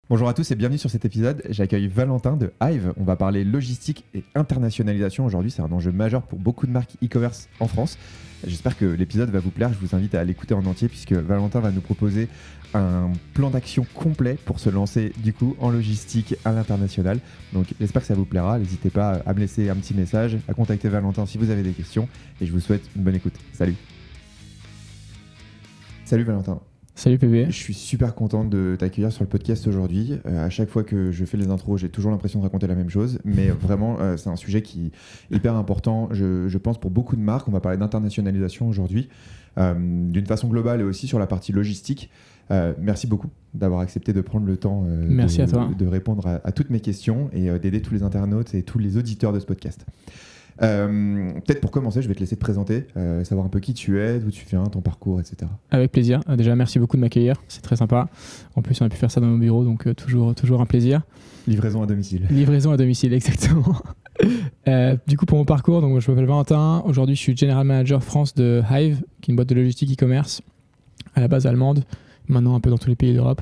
Bonjour à tous et bienvenue sur cet épisode. J'accueille Valentin de Hive. On va parler logistique et internationalisation aujourd'hui. C'est un enjeu majeur pour beaucoup de marques e-commerce en France. J'espère que l'épisode va vous plaire. Je vous invite à l'écouter en entier puisque Valentin va nous proposer un plan d'action complet pour se lancer du coup en logistique à l'international. Donc j'espère que ça vous plaira. N'hésitez pas à me laisser un petit message, à contacter Valentin si vous avez des questions et je vous souhaite une bonne écoute. Salut. Salut Valentin. Salut PB. Je suis super content de t'accueillir sur le podcast aujourd'hui. À chaque fois que je fais les intros, j'ai toujours l'impression de raconter la même chose. Mais vraiment, c'est un sujet qui est hyper important, je pense, pour beaucoup de marques. On va parler d'internationalisation aujourd'hui, d'une façon globale et aussi sur la partie logistique. Merci beaucoup d'avoir accepté de prendre le temps Merci à toi. de répondre à toutes mes questions et d'aider tous les internautes et tous les auditeurs de ce podcast. Peut-être pour commencer, je vais te laisser te présenter, savoir un peu qui tu es, d'où tu viens, ton parcours, etc. Avec plaisir. Déjà, merci beaucoup de m'accueillir. C'est très sympa. En plus, on a pu faire ça dans nos bureaux, donc toujours un plaisir. Livraison à domicile. Livraison à domicile, exactement. Du coup, pour mon parcours, donc, je m'appelle Valentin. Aujourd'hui, je suis General Manager France de Hive, qui est une boîte de logistique e-commerce, à la base allemande, maintenant un peu dans tous les pays d'Europe.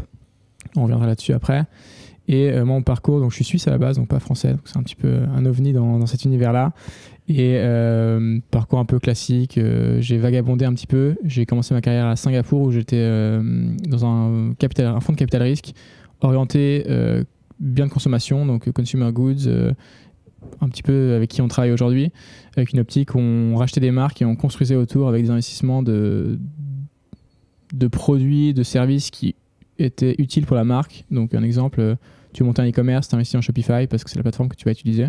On reviendra là-dessus après. Et moi, mon parcours, donc je suis suisse à la base, donc pas français, donc c'est un petit peu un ovni dans cet univers-là. Et parcours un peu classique, j'ai vagabondé un petit peu. J'ai commencé ma carrière à Singapour où j'étais dans un fonds de capital risque orienté biens de consommation, donc consumer goods, un petit peu avec qui on travaille aujourd'hui, avec une optique où on rachetait des marques et on construisait autour avec des investissements de produits, de services qui étaient utiles pour la marque. Donc un exemple, tu veux monter un e-commerce, tu investis en Shopify parce que c'est la plateforme que tu vas utiliser.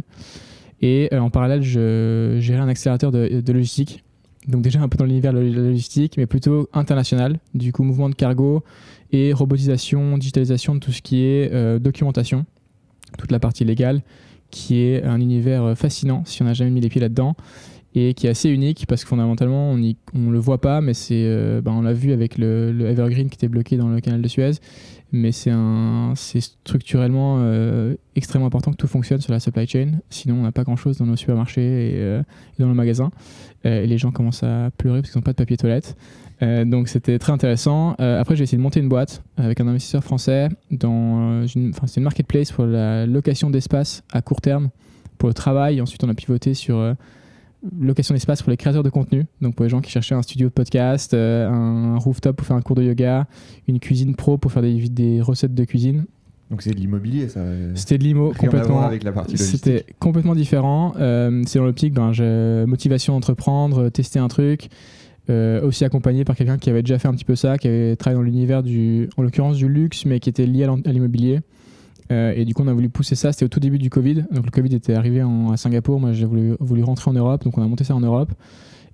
Et en parallèle, je gérais un accélérateur de logistique. Donc déjà un peu dans l'univers de la logistique, mais plutôt international. Du coup, mouvement de cargo et robotisation, digitalisation de tout ce qui est documentation, toute la partie légale, qui est un univers fascinant si on n'a jamais mis les pieds là-dedans et qui est assez unique parce que fondamentalement, on le voit pas, mais on l'a vu avec le Evergreen qui était bloqué dans le canal de Suez. Mais c'est structurellement extrêmement important que tout fonctionne sur la supply chain. Sinon, on n'a pas grand-chose dans nos supermarchés et dans nos magasins. Et les gens commencent à pleurer parce qu'ils n'ont pas de papier toilette. Donc, c'était très intéressant. Après, j'ai essayé de monter une boîte avec un investisseur français. C'est une marketplace pour la location d'espace à court terme pour le travail. Ensuite, on a pivoté sur location d'espace pour les créateurs de contenu, donc pour les gens qui cherchaient un studio de podcast, un rooftop pour faire un cours de yoga, une cuisine pro pour faire des recettes de cuisine. Donc c'est de l'immobilier, ça. C'était de l'IMO complètement. Avec la partie logistique. C'était complètement différent. C'est dans l'optique, motivation d'entreprendre, tester un truc, aussi accompagné par quelqu'un qui avait déjà fait un petit peu ça, qui avait travaillé dans l'univers en l'occurrence du luxe, mais qui était lié à l'immobilier. Et du coup, on a voulu pousser ça. C'était au tout début du Covid. Donc, le Covid était arrivé à Singapour. Moi, j'ai voulu rentrer en Europe. Donc, on a monté ça en Europe.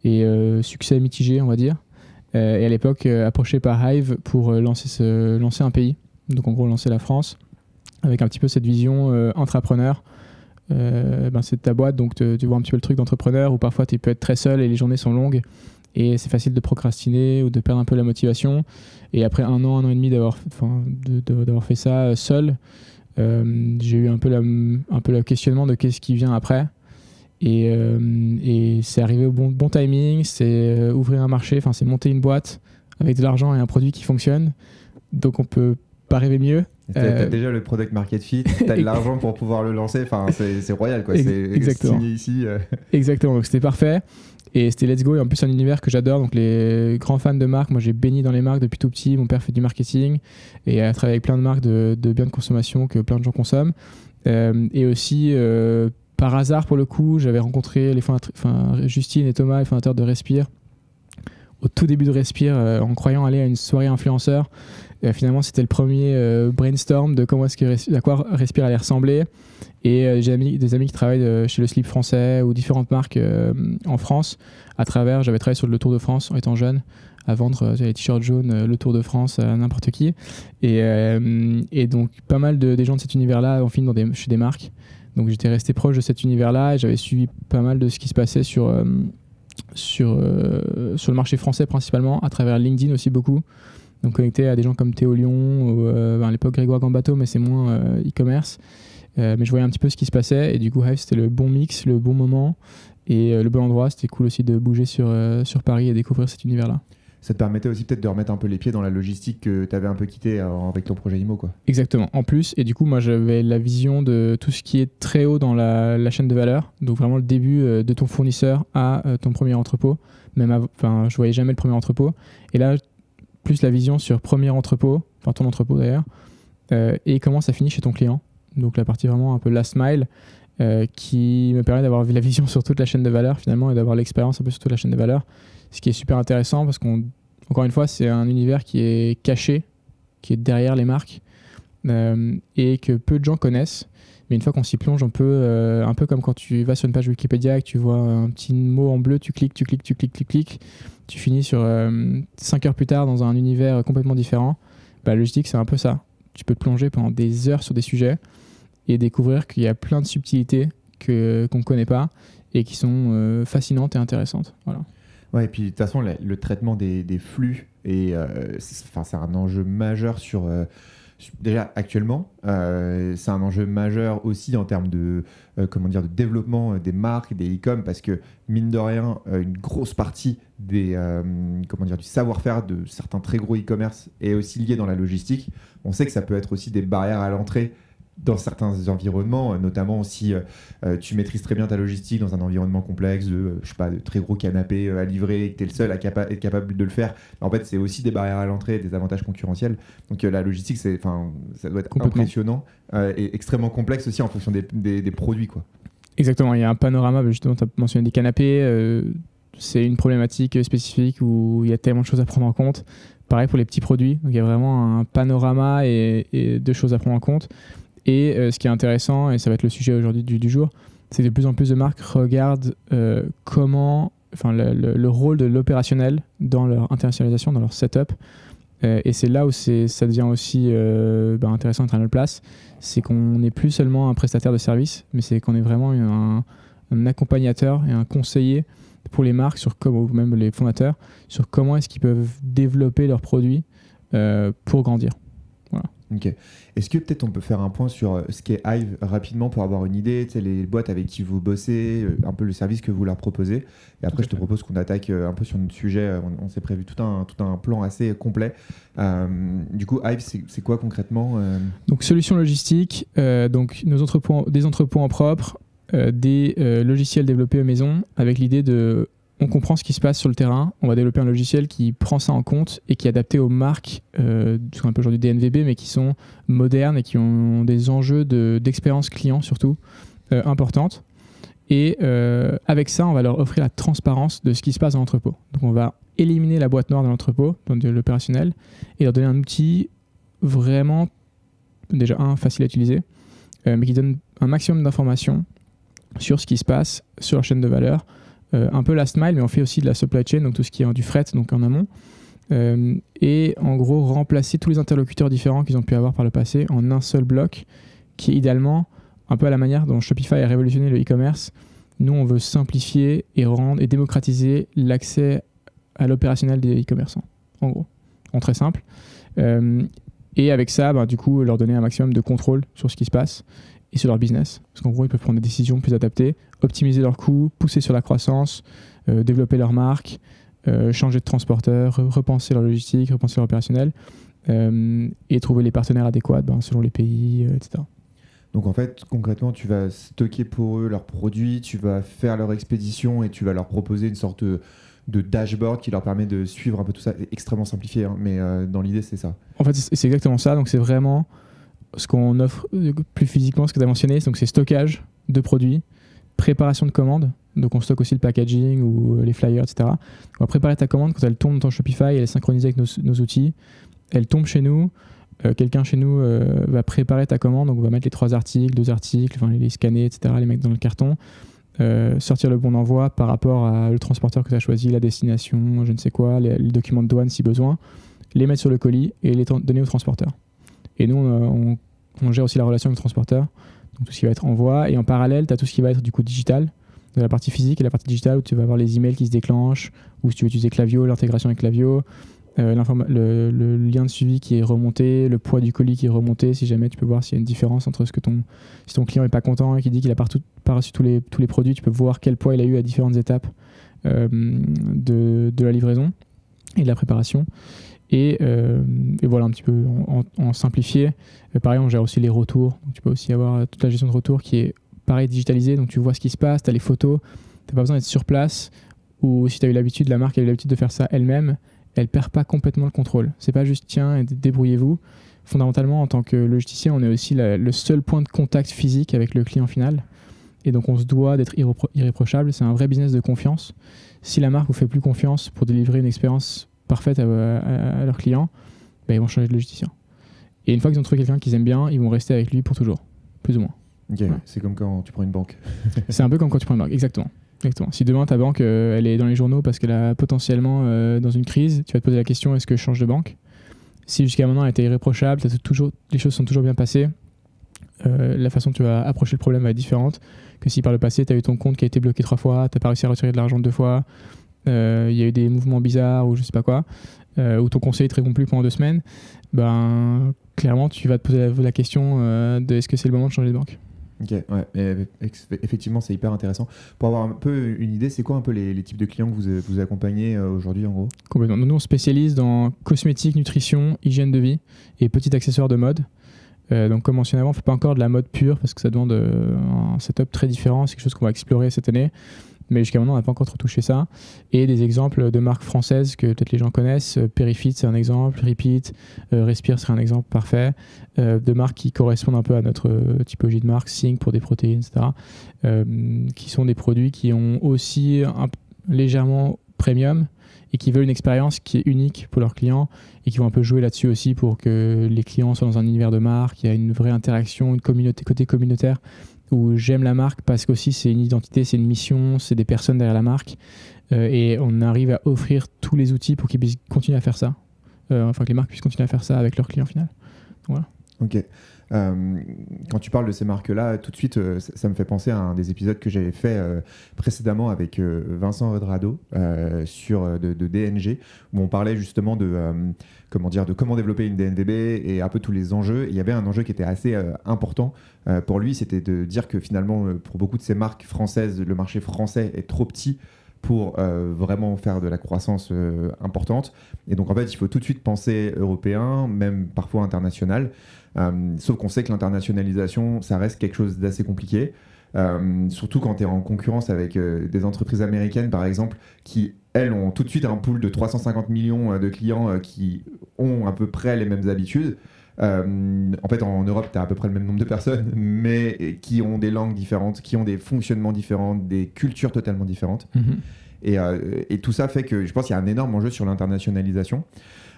Et succès mitigé, on va dire. Et à l'époque, approché par Hive pour lancer un pays. Donc, en gros, lancer la France. Avec un petit peu cette vision entrepreneur. C'est ta boîte. Donc, tu vois un petit peu le truc d'entrepreneur où parfois, tu peux être très seul et les journées sont longues. Et c'est facile de procrastiner ou de perdre un peu la motivation. Et après un an et demi d'avoir fait ça seul, j'ai eu un peu le questionnement de qu'est-ce qui vient après. Et c'est arrivé au bon timing, c'est ouvrir un marché, c'est monter une boîte avec de l'argent et un produit qui fonctionne. Donc on peut pas rêver mieux. T'as déjà le product market fit, t'as de l'argent pour pouvoir le lancer, c'est royal quoi. Exactement. C'est signé ici. Exactement, donc c'était parfait. Et c'était let's go, et en plus c'est un univers que j'adore, donc les grands fans de marques, moi j'ai baigné dans les marques depuis tout petit, mon père fait du marketing et a travaillé avec plein de marques de biens de consommation que plein de gens consomment. Et aussi, par hasard pour le coup, j'avais rencontré Justine et Thomas, les fondateurs de Respire, au tout début de Respire, en croyant aller à une soirée influenceur. Finalement, c'était le premier brainstorm de à quoi Respire allait ressembler. Et j'ai des amis qui travaillent chez le Slip français ou différentes marques en France. J'avais travaillé sur le Tour de France en étant jeune, à vendre les t-shirts jaunes, le Tour de France à n'importe qui. Et donc, pas mal des gens de cet univers-là ont fini chez des marques. Donc, j'étais resté proche de cet univers-là et j'avais suivi pas mal de ce qui se passait sur le marché français principalement, à travers LinkedIn aussi beaucoup. Donc connecté à des gens comme Théo Lyon ou à l'époque Grégoire Gambato, mais c'est moins e-commerce. Mais je voyais un petit peu ce qui se passait et du coup Hive c'était le bon mix, le bon moment et le bon endroit. C'était cool aussi de bouger sur Paris et découvrir cet univers-là. Ça te permettait aussi peut-être de remettre un peu les pieds dans la logistique que tu avais un peu quitté avec ton projet IMO, quoi. Exactement. En plus, et du coup, moi, j'avais la vision de tout ce qui est très haut dans la chaîne de valeur. Donc, vraiment le début de ton fournisseur à ton premier entrepôt. Enfin, je voyais jamais le premier entrepôt. Et là, plus la vision sur premier entrepôt, enfin ton entrepôt d'ailleurs, et comment ça finit chez ton client. Donc, la partie vraiment un peu last mile, qui me permet d'avoir la vision sur toute la chaîne de valeur finalement et d'avoir l'expérience un peu sur toute la chaîne de valeur. Ce qui est super intéressant parce qu'encore une fois, c'est un univers qui est caché, qui est derrière les marques et que peu de gens connaissent. Mais une fois qu'on s'y plonge, on peut, un peu comme quand tu vas sur une page Wikipédia et que tu vois un petit mot en bleu, tu cliques, tu finis sur 5 heures plus tard dans un univers complètement différent. La logistique, c'est un peu ça. Tu peux te plonger pendant des heures sur des sujets et découvrir qu'il y a plein de subtilités qu'on ne connaît pas et qui sont fascinantes et intéressantes. Voilà. Ouais, et puis de toute façon, le traitement des flux, c'est un enjeu majeur déjà actuellement. C'est un enjeu majeur aussi en termes de développement des marques, des e-com, parce que mine de rien, une grosse partie du savoir-faire de certains très gros e-commerce est aussi lié dans la logistique. On sait que ça peut être aussi des barrières à l'entrée dans certains environnements, notamment si tu maîtrises très bien ta logistique dans un environnement complexe de très gros canapés à livrer et que tu es le seul à être capable de le faire. En fait, c'est aussi des barrières à l'entrée, des avantages concurrentiels. Donc la logistique, ça doit être impressionnant et extrêmement complexe aussi en fonction des produits, quoi. Exactement, il y a un panorama, justement, tu as mentionné des canapés, c'est une problématique spécifique où il y a tellement de choses à prendre en compte. Pareil pour les petits produits, donc il y a vraiment un panorama et de choses à prendre en compte. Et ce qui est intéressant, et ça va être le sujet aujourd'hui du jour, c'est que de plus en plus de marques regardent le rôle de l'opérationnel dans leur internationalisation, dans leur setup. Et c'est là où ça devient aussi intéressant d'être à notre place. C'est qu'on n'est plus seulement un prestataire de service, mais c'est qu'on est vraiment un accompagnateur et un conseiller pour les marques, ou même les fondateurs, sur comment est-ce qu'ils peuvent développer leurs produits pour grandir. Voilà. Ok. Est-ce que peut-être on peut faire un point sur ce qu'est Hive rapidement pour avoir une idée, les boîtes avec qui vous bossez, un peu le service que vous leur proposez. Et après, je te propose qu'on attaque un peu sur notre sujet. On s'est prévu tout un plan assez complet. Du coup, Hive, c'est quoi concrètement Donc, solution logistique, donc des entrepôts en propre, des logiciels développés à maison avec l'idée de... On comprend ce qui se passe sur le terrain, on va développer un logiciel qui prend ça en compte et qui est adapté aux marques, ce qu'on appelle aujourd'hui des NVB, mais qui sont modernes et qui ont des enjeux d'expérience client surtout importantes. Et avec ça, on va leur offrir la transparence de ce qui se passe dans l'entrepôt. Donc on va éliminer la boîte noire de l'entrepôt, dans l'opérationnel, et leur donner un outil vraiment, déjà facile à utiliser, mais qui donne un maximum d'informations sur ce qui se passe sur leur chaîne de valeur, un peu last mile, mais on fait aussi de la supply chain, donc tout ce qui est du fret, donc en amont. Et en gros, remplacer tous les interlocuteurs différents qu'ils ont pu avoir par le passé en un seul bloc, qui est idéalement un peu à la manière dont Shopify a révolutionné le e-commerce. Nous, on veut simplifier et démocratiser l'accès à l'opérationnel des e-commerçants, en gros, en très simple. Et avec ça, du coup, leur donner un maximum de contrôle sur ce qui se passe et sur leur business. Parce qu'en gros, ils peuvent prendre des décisions plus adaptées, optimiser leurs coûts, pousser sur la croissance, développer leur marque, changer de transporteur, repenser leur logistique, repenser leur opérationnel et trouver les partenaires adéquats selon les pays, etc. Donc en fait, concrètement, tu vas stocker pour eux leurs produits, tu vas faire leur expédition et tu vas leur proposer une sorte de dashboard qui leur permet de suivre un peu tout ça. C'est extrêmement simplifié, hein, mais dans l'idée, c'est ça. En fait, c'est exactement ça. Donc c'est vraiment ce qu'on offre plus physiquement, ce que tu as mentionné. Donc c'est stockage de produits, préparation de commandes. Donc on stocke aussi le packaging ou les flyers, etc. On va préparer ta commande quand elle tombe dans ton Shopify, elle est synchronisée avec nos outils. Elle tombe chez nous. Quelqu'un chez nous va préparer ta commande. Donc on va mettre les 3 articles, 2 articles, les scanner, etc., les mettre dans le carton. Sortir le bon d'envoi par rapport au transporteur que tu as choisi, la destination, je ne sais quoi, les documents de douane si besoin, les mettre sur le colis et les donner au transporteur. Et nous, on gère aussi la relation avec le transporteur, donc tout ce qui va être envoi. Et en parallèle, tu as tout ce qui va être du coup digital, de la partie physique et la partie digitale où tu vas avoir les emails qui se déclenchent, ou si tu veux utiliser Klaviyo, l'intégration avec Klaviyo, le lien de suivi qui est remonté, le poids du colis qui est remonté, si jamais tu peux voir s'il y a une différence entre si ton client n'est pas content et qui dit qu'il n'a pas reçu tous les produits, tu peux voir quel poids il a eu à différentes étapes de la livraison. et de la préparation. Et voilà un petit peu en simplifié. Pareil, on gère aussi les retours. Donc, tu peux aussi avoir toute la gestion de retour qui est pareil digitalisée. Donc tu vois ce qui se passe, tu as les photos, tu n'as pas besoin d'être sur place. Ou si tu as eu l'habitude, la marque a eu l'habitude de faire ça elle-même, elle perd pas complètement le contrôle. C'est pas juste tiens, débrouillez-vous. Fondamentalement, en tant que logisticien, on est aussi le seul point de contact physique avec le client final. Et donc on se doit d'être irréprochable. C'est un vrai business de confiance. Si la marque vous fait plus confiance pour délivrer une expérience parfaite à leurs clients, ils vont changer de logisticien. Et une fois qu'ils ont trouvé quelqu'un qu'ils aiment bien, ils vont rester avec lui pour toujours, plus ou moins. Ok, ouais. C'est comme quand tu prends une banque. C'est un peu comme quand tu prends une banque, exactement. Si demain ta banque elle est dans les journaux parce qu'elle a potentiellement dans une crise, tu vas te poser la question est-ce que je change de banque? Si jusqu'à maintenant elle était irréprochable, les choses sont toujours bien passées, la façon dont tu vas approcher le problème va être différente que si par le passé tu as eu ton compte qui a été bloqué 3 fois, tu n'as pas réussi à retirer de l'argent 2 fois, il y a eu des mouvements bizarres ou je sais pas quoi, ou ton conseiller te répond plus pendant 2 semaines, clairement tu vas te poser la question de est-ce que c'est le moment de changer de banque. Ok, ouais. Effectivement, c'est hyper intéressant. Pour avoir un peu une idée, c'est quoi un peu les types de clients que vous accompagnez aujourd'hui en gros? Complètement. Nous, on spécialise dans cosmétiques, nutrition, hygiène de vie et petits accessoires de mode. Donc, comme mentionné avant, on ne fait pas encore de la mode pure parce que ça demande un setup très différent. C'est quelque chose qu'on va explorer cette année. Mais jusqu'à maintenant, on n'a pas encore trop touché ça. Et des exemples de marques françaises que peut-être les gens connaissent. Perifit, c'est un exemple. Repeat, Respire serait un exemple parfait. De marques qui correspondent un peu à notre typologie de marque. Sync pour des protéines, etc. Qui sont des produits qui ont aussi légèrement premium et qui veulent une expérience qui est unique pour leurs clients et qui vont un peu jouer là-dessus aussi pour que les clients soient dans un univers de marque. Il y a une vraie interaction, une communauté, côté communautaire, où j'aime la marque parce qu'aussi c'est une identité, c'est une mission, c'est des personnes derrière la marque et on arrive à offrir tous les outils pour qu'ils puissent continuer à faire ça, que les marques puissent continuer à faire ça avec leurs clients final. Voilà. Ok. Quand tu parles de ces marques-là, tout de suite, ça me fait penser à un des épisodes que j'avais fait précédemment avec Vincent Redrado de DNG, où on parlait justement de comment développer une DNVB et un peu tous les enjeux. Et il y avait un enjeu qui était assez important pour lui, c'était de dire que finalement, pour beaucoup de ces marques françaises, le marché français est trop petit pour vraiment faire de la croissance importante. Et donc, en fait, il faut tout de suite penser européen, même parfois international. Sauf qu'on sait que l'internationalisation, ça reste quelque chose d'assez compliqué. Surtout quand tu es en concurrence avec des entreprises américaines, par exemple, qui, elles, ont tout de suite un pool de 350 millions de clients qui ont à peu près les mêmes habitudes. En fait, en Europe, tu as à peu près le même nombre de personnes, mais qui ont des langues différentes, qui ont des fonctionnements différents, des cultures totalement différentes. Et tout ça fait que je pense qu'il y a un énorme enjeu sur l'internationalisation.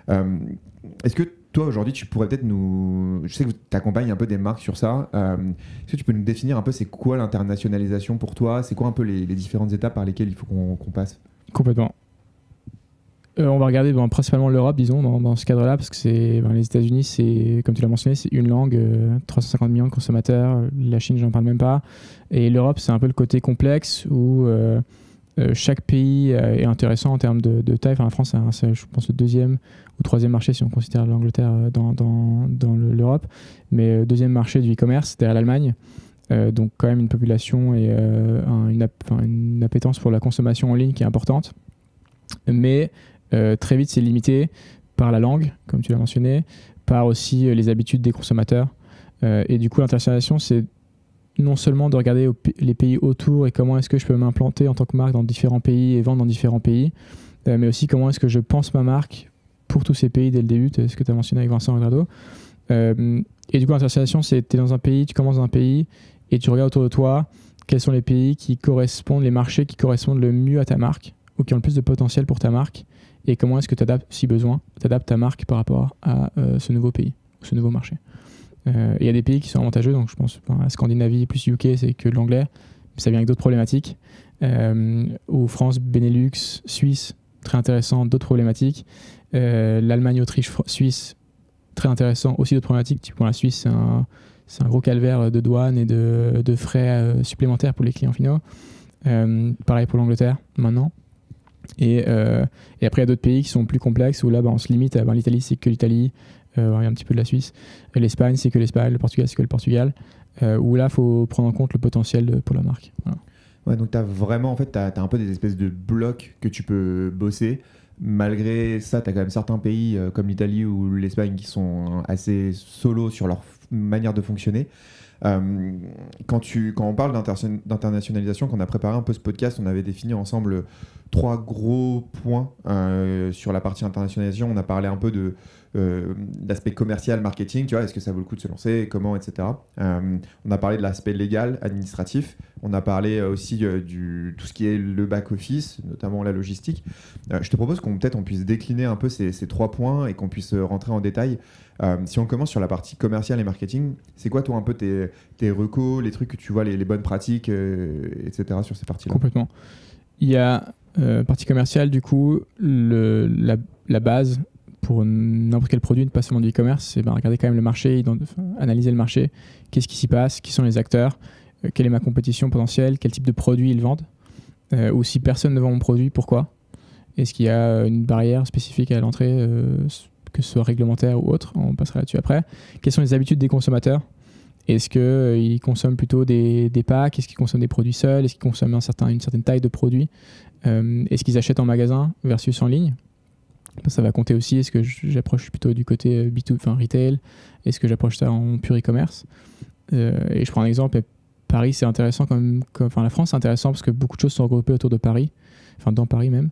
Est-ce que toi, aujourd'hui, tu pourrais peut-être nous... Je sais que tu accompagnes un peu des marques sur ça. Est-ce que tu peux nous définir un peu c'est quoi l'internationalisation pour toi? C'est quoi un peu les différentes étapes par lesquelles il faut qu'on passe? Complètement. On va regarder principalement l'Europe, disons, dans ce cadre-là, parce que les États-Unis, c'est, comme tu l'as mentionné, c'est une langue, 350 millions de consommateurs. La Chine, j'en parle même pas. Et l'Europe, c'est un peu le côté complexe où chaque pays est intéressant en termes de taille. Enfin, la France, c'est, je pense, le 2e ou 3e marché si on considère l'Angleterre dans l'Europe. Mais 2e marché du e-commerce derrière l'Allemagne. Donc, quand même, une population et une appétence pour la consommation en ligne qui est importante. Mais très vite, c'est limité par la langue, comme tu l'as mentionné, par aussi les habitudes des consommateurs. Et du coup, l'internationalisation, c'est non seulement de regarder les pays autour et comment est-ce que je peux m'implanter en tant que marque dans différents pays et vendre dans différents pays, mais aussi comment est-ce que je pense ma marque pour tous ces pays dès le début, ce que tu as mentionné avec Vincent Redrado. Et du coup, l'internationalisation, c'est tu es dans un pays, tu commences dans un pays et tu regardes autour de toi quels sont les pays qui correspondent, les marchés qui correspondent le mieux à ta marque ou qui ont le plus de potentiel pour ta marque et comment est-ce que tu adaptes, si besoin, tu adaptes ta marque par rapport à ce nouveau pays ou ce nouveau marché. Il y a des pays qui sont avantageux, donc je pense la Scandinavie plus UK, c'est que l'anglais, ça vient avec d'autres problématiques. Ou France, Benelux, Suisse, très intéressant, d'autres problématiques. L'Allemagne, Autriche, Suisse, très intéressant, aussi d'autres problématiques. Pour la Suisse, c'est un gros calvaire de douane et de frais supplémentaires pour les clients finaux. Pareil pour l'Angleterre, maintenant. Et après, il y a d'autres pays qui sont plus complexes, où là, on se limite à l'Italie, c'est que l'Italie. Il y a un petit peu de la Suisse. L'Espagne, c'est que l'Espagne. Le Portugal, c'est que le Portugal. Où là, il faut prendre en compte le potentiel pour la marque. Voilà. Ouais, donc tu as vraiment, en fait, t'as un peu des espèces de blocs que tu peux bosser malgré ça, tu as quand même certains pays comme l'Italie ou l'Espagne qui sont assez solos sur leur manière de fonctionner. Quand on parle d'internationalisation, quand on a préparé un peu ce podcast, on avait défini ensemble 3 gros points sur la partie internationalisation. On a parlé un peu de l'aspect commercial, marketing, tu vois, est-ce que ça vaut le coup de se lancer, comment, etc. On a parlé de l'aspect légal, administratif. On a parlé aussi tout ce qui est le back-office, notamment la logistique. Je te propose qu'on puisse décliner un peu ces 3 points et qu'on puisse rentrer en détail. Si on commence sur la partie commerciale et marketing, c'est quoi toi un peu tes recos, les trucs que tu vois, les bonnes pratiques, etc. sur ces parties-là? Complètement. Il y a partie commerciale, du coup, la base pour n'importe quel produit, pas seulement du e-commerce, c'est regarder quand même le marché, analyser le marché, qu'est-ce qui s'y passe, qui sont les acteurs, quelle est ma compétition potentielle, quel type de produit ils vendent, ou si personne ne vend mon produit, pourquoi? Est-ce qu'il y a une barrière spécifique à l'entrée, que ce soit réglementaire ou autre? On passera là-dessus après. Quelles sont les habitudes des consommateurs? Est-ce qu'ils consomment plutôt des packs? Est-ce qu'ils consomment des produits seuls? Est-ce qu'ils consomment une certaine taille de produits? Est-ce qu'ils achètent en magasin versus en ligne? Ça va compter aussi. Est-ce que j'approche plutôt du côté B2, retail? Est-ce que j'approche ça en pur e-commerce? Et je prends un exemple. Paris, c'est intéressant la France, c'est intéressant parce que beaucoup de choses sont regroupées autour de Paris, dans Paris même.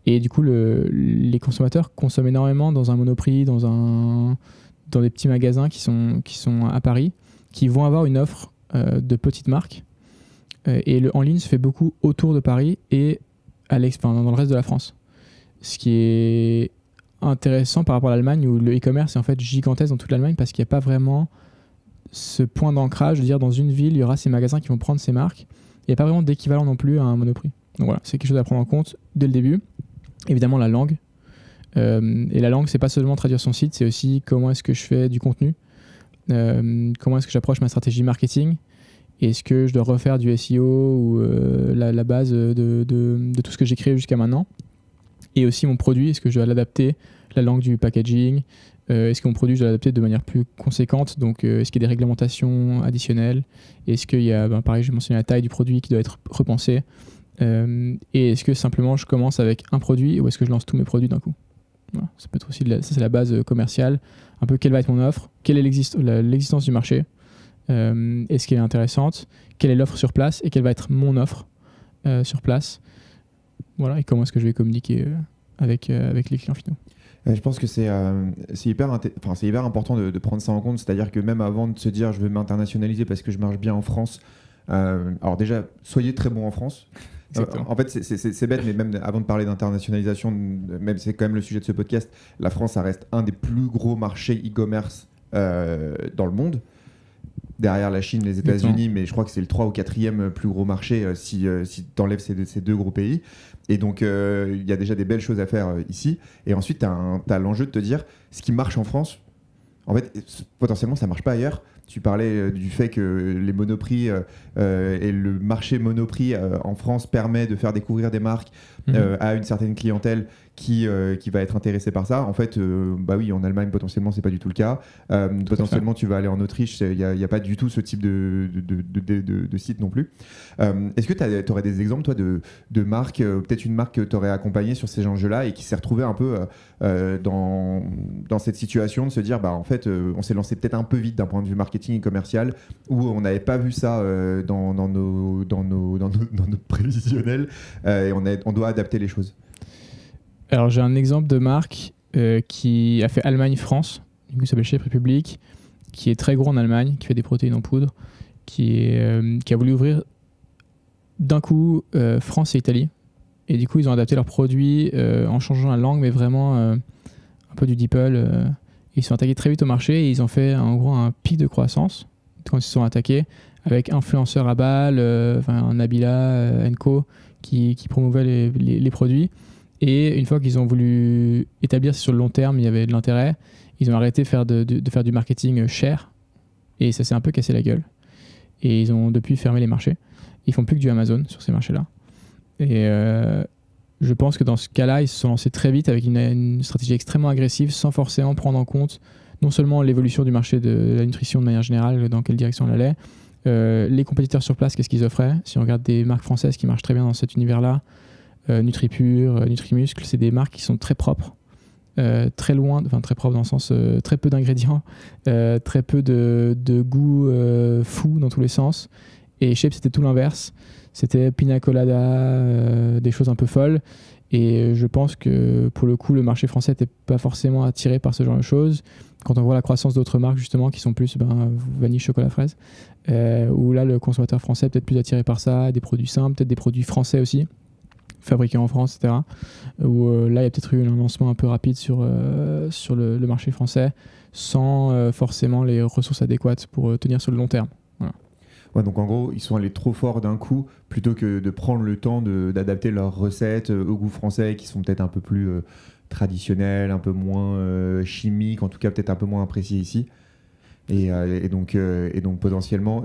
Et du coup, les consommateurs consomment énormément dans un Monoprix, dans des petits magasins qui sont à Paris, qui vont avoir une offre de petites marques. Et en ligne se fait beaucoup autour de Paris et dans le reste de la France. Ce qui est intéressant par rapport à l'Allemagne, où le e-commerce est en fait gigantesque dans toute l'Allemagne parce qu'il n'y a pas vraiment ce point d'ancrage, de dire dans une ville, il y aura ces magasins qui vont prendre ces marques. Il n'y a pas vraiment d'équivalent non plus à un Monoprix. Donc voilà, c'est quelque chose à prendre en compte dès le début. Évidemment, la langue. Et la langue, c'est pas seulement traduire son site, c'est aussi comment est-ce que je fais du contenu, comment est-ce que j'approche ma stratégie marketing, est-ce que je dois refaire du SEO ou la base de tout ce que j'ai créé jusqu'à maintenant, et aussi mon produit, est-ce que je dois l'adapter, la langue du packaging, est-ce que mon produit, je dois l'adapter de manière plus conséquente, donc est-ce qu'il y a des réglementations additionnelles, est-ce qu'il y a, pareil, je vais mentionner la taille du produit qui doit être repensée, et est-ce que simplement je commence avec un produit ou est-ce que je lance tous mes produits d'un coup? Voilà, ça peut être aussi ça, c'est la base commerciale, un peu quelle va être mon offre, quelle est l'existence du marché, est-ce qu'elle est intéressante, quelle est l'offre sur place et quelle va être mon offre sur place, voilà, et comment est-ce que je vais communiquer avec les clients finaux. Je pense que c'est hyper important de prendre ça en compte, c'est-à-dire que même avant de se dire je veux m'internationaliser parce que je marche bien en France, alors déjà soyez très bon en France. En fait, c'est bête, mais même avant de parler d'internationalisation, même c'est quand même le sujet de ce podcast, la France, ça reste un des plus gros marchés e-commerce dans le monde. Derrière la Chine, les États-Unis, mais je crois que c'est le 3 ou 4e plus gros marché si tu enlèves ces 2 gros pays. Et donc, il y a déjà des belles choses à faire ici. Et ensuite, tu as l'enjeu de te dire, ce qui marche en France, en fait, potentiellement, ça ne marche pas ailleurs. Tu parlais du fait que les Monoprix et le marché Monoprix en France permet de faire découvrir des marques à une certaine clientèle qui va être intéressée par ça. En fait, oui, en Allemagne, potentiellement, c'est pas du tout le cas. Potentiellement, tu vas aller en Autriche, il n'y a pas du tout ce type de site non plus. Est-ce que tu aurais des exemples, toi, de marques, peut-être une marque que tu aurais accompagnée sur ces enjeux-là et qui s'est retrouvée un peu dans cette situation de se dire, en fait, on s'est lancé peut-être un peu vite d'un point de vue marketing et commercial, où on n'avait pas vu ça dans nos prévisionnels et on doit adapter les choses. Alors j'ai un exemple de marque qui a fait Allemagne-France, du coup ça s'appelle Shape Republic, qui est très gros en Allemagne, qui fait des protéines en poudre, qui a voulu ouvrir d'un coup France et Italie. Et du coup ils ont adapté leurs produits en changeant la langue, mais vraiment un peu du DeepL. Ils sont attaqués très vite au marché et ils ont fait en gros un pic de croissance quand ils se sont attaqués avec influenceurs à Bâle, Nabila, Co qui promouvaient les produits. Et une fois qu'ils ont voulu établir sur le long terme, il y avait de l'intérêt, ils ont arrêté de faire du marketing cher et ça s'est un peu cassé la gueule. Et ils ont depuis fermé les marchés. Ils font plus que du Amazon sur ces marchés-là. Et je pense que dans ce cas-là, ils se sont lancés très vite avec une stratégie extrêmement agressive sans forcément prendre en compte non seulement l'évolution du marché de la nutrition de manière générale, dans quelle direction elle allait, les compétiteurs sur place, qu'est-ce qu'ils offraient. Si on regarde des marques françaises qui marchent très bien dans cet univers-là, NutriPure, Nutrimuscle, c'est des marques qui sont très propres. Très loin, enfin très propre dans le sens très peu d'ingrédients, très peu de goût fou dans tous les sens. Et Shape, c'était tout l'inverse. C'était pina colada, des choses un peu folles. Et je pense que pour le coup, le marché français n'était pas forcément attiré par ce genre de choses. Quand on voit la croissance d'autres marques justement qui sont plus vanille, chocolat, fraise, où là le consommateur français est peut-être plus attiré par ça, des produits simples, peut-être des produits français aussi, fabriqués en France, etc. Où là, il y a peut-être eu un lancement un peu rapide sur le marché français sans forcément les ressources adéquates pour tenir sur le long terme. Voilà. Ouais, donc en gros, ils sont allés trop fort d'un coup plutôt que de prendre le temps d'adapter leurs recettes au goût français qui sont peut-être un peu plus traditionnels, un peu moins chimiques, en tout cas peut-être un peu moins appréciés ici. Et donc potentiellement,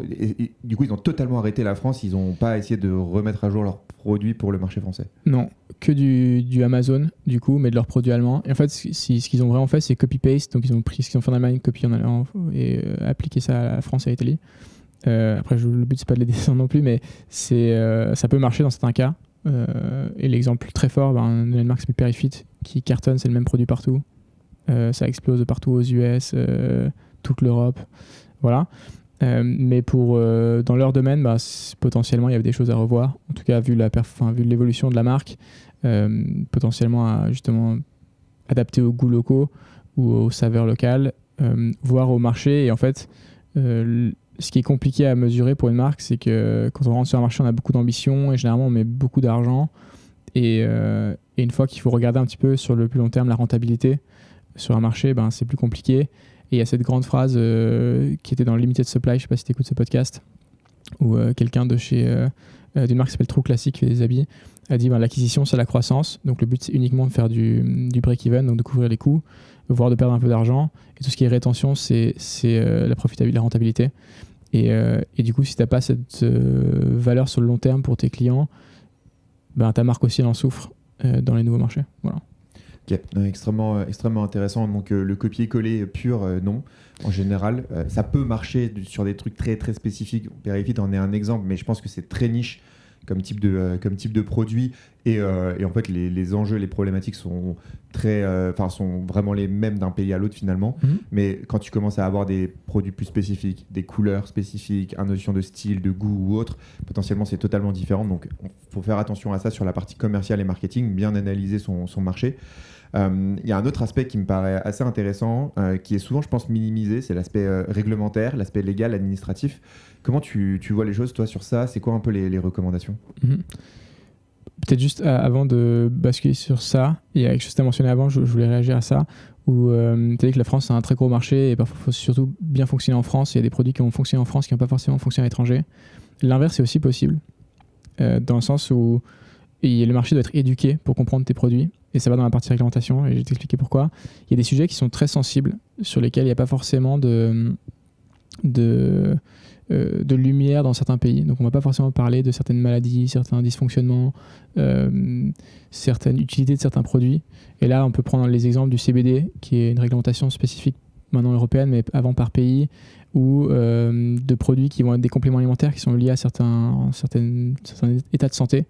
du coup, ils ont totalement arrêté la France. Ils n'ont pas essayé de remettre à jour leurs produits pour le marché français. Non, que du Amazon, du coup, mais de leurs produits allemands. Et en fait, ce qu'ils ont vraiment fait, c'est copy-paste. Donc, ils ont pris ce qu'ils ont fait en Allemagne, copié en Allemagne et appliqué ça à la France et à l'Italie. Après, le but, c'est pas de les descendre non plus, mais ça peut marcher dans certains cas. Et l'exemple très fort, une marque qui s'appelle Perifit, qui cartonne, c'est le même produit partout. Ça explose de partout aux US, toute l'Europe, voilà. Mais dans leur domaine, potentiellement il y avait des choses à revoir. En tout cas, vu l'évolution de la marque, potentiellement à justement adapter aux goûts locaux ou aux saveurs locales, voire au marché. Et en fait, ce qui est compliqué à mesurer pour une marque, c'est que quand on rentre sur un marché, on a beaucoup d'ambition et généralement on met beaucoup d'argent. Et une fois qu'il faut regarder un petit peu sur le plus long terme la rentabilité sur un marché, c'est plus compliqué. Et il y a cette grande phrase qui était dans Limited Supply, je ne sais pas si tu écoutes ce podcast, où quelqu'un d'une marque qui s'appelle True Classic, qui fait des habits, a dit l'acquisition, c'est la croissance. Donc le but, c'est uniquement de faire du break-even, donc de couvrir les coûts, voire de perdre un peu d'argent. Et tout ce qui est rétention, c'est la profitabilité, la rentabilité. Et du coup, si tu n'as pas cette valeur sur le long terme pour tes clients, ta marque aussi, elle en souffre dans les nouveaux marchés. Voilà. Okay. Extrêmement intéressant. Donc le copier-coller pur, non. En général, ça peut marcher sur des trucs très très spécifiques. Perifit en est un exemple, mais je pense que c'est très niche comme type de produit. Et en fait, les enjeux, les problématiques sont sont vraiment les mêmes d'un pays à l'autre finalement. Mm-hmm. Mais quand tu commences à avoir des produits plus spécifiques, des couleurs spécifiques, une notion de style, de goût ou autre, potentiellement c'est totalement différent. Donc il faut faire attention à ça sur la partie commerciale et marketing, bien analyser son marché. Il y a un autre aspect qui me paraît assez intéressant, qui est souvent, je pense, minimisé, c'est l'aspect réglementaire, l'aspect légal, administratif. Comment tu vois les choses, toi, sur ça? C'est quoi un peu les recommandations? Peut-être juste avant de basculer sur ça, il y a quelque chose que tu as mentionné avant, je voulais réagir à ça, où tu as dit que la France, c'est un très gros marché, et parfois, il faut surtout bien fonctionner en France. Il y a des produits qui ont fonctionné en France, qui n'ont pas forcément fonctionné à l'étranger. L'inverse est aussi possible, dans le sens où le marché doit être éduqué pour comprendre tes produits. Et ça va dans la partie réglementation, et je vais t'expliquer pourquoi. Il y a des sujets qui sont très sensibles, sur lesquels il n'y a pas forcément de lumière dans certains pays. Donc on ne va pas forcément parler de certaines maladies, certains dysfonctionnements, certaines utilités de certains produits. Et là, on peut prendre les exemples du CBD, qui est une réglementation spécifique maintenant européenne, mais avant par pays, ou de produits qui vont être des compléments alimentaires qui sont liés à certains états de santé.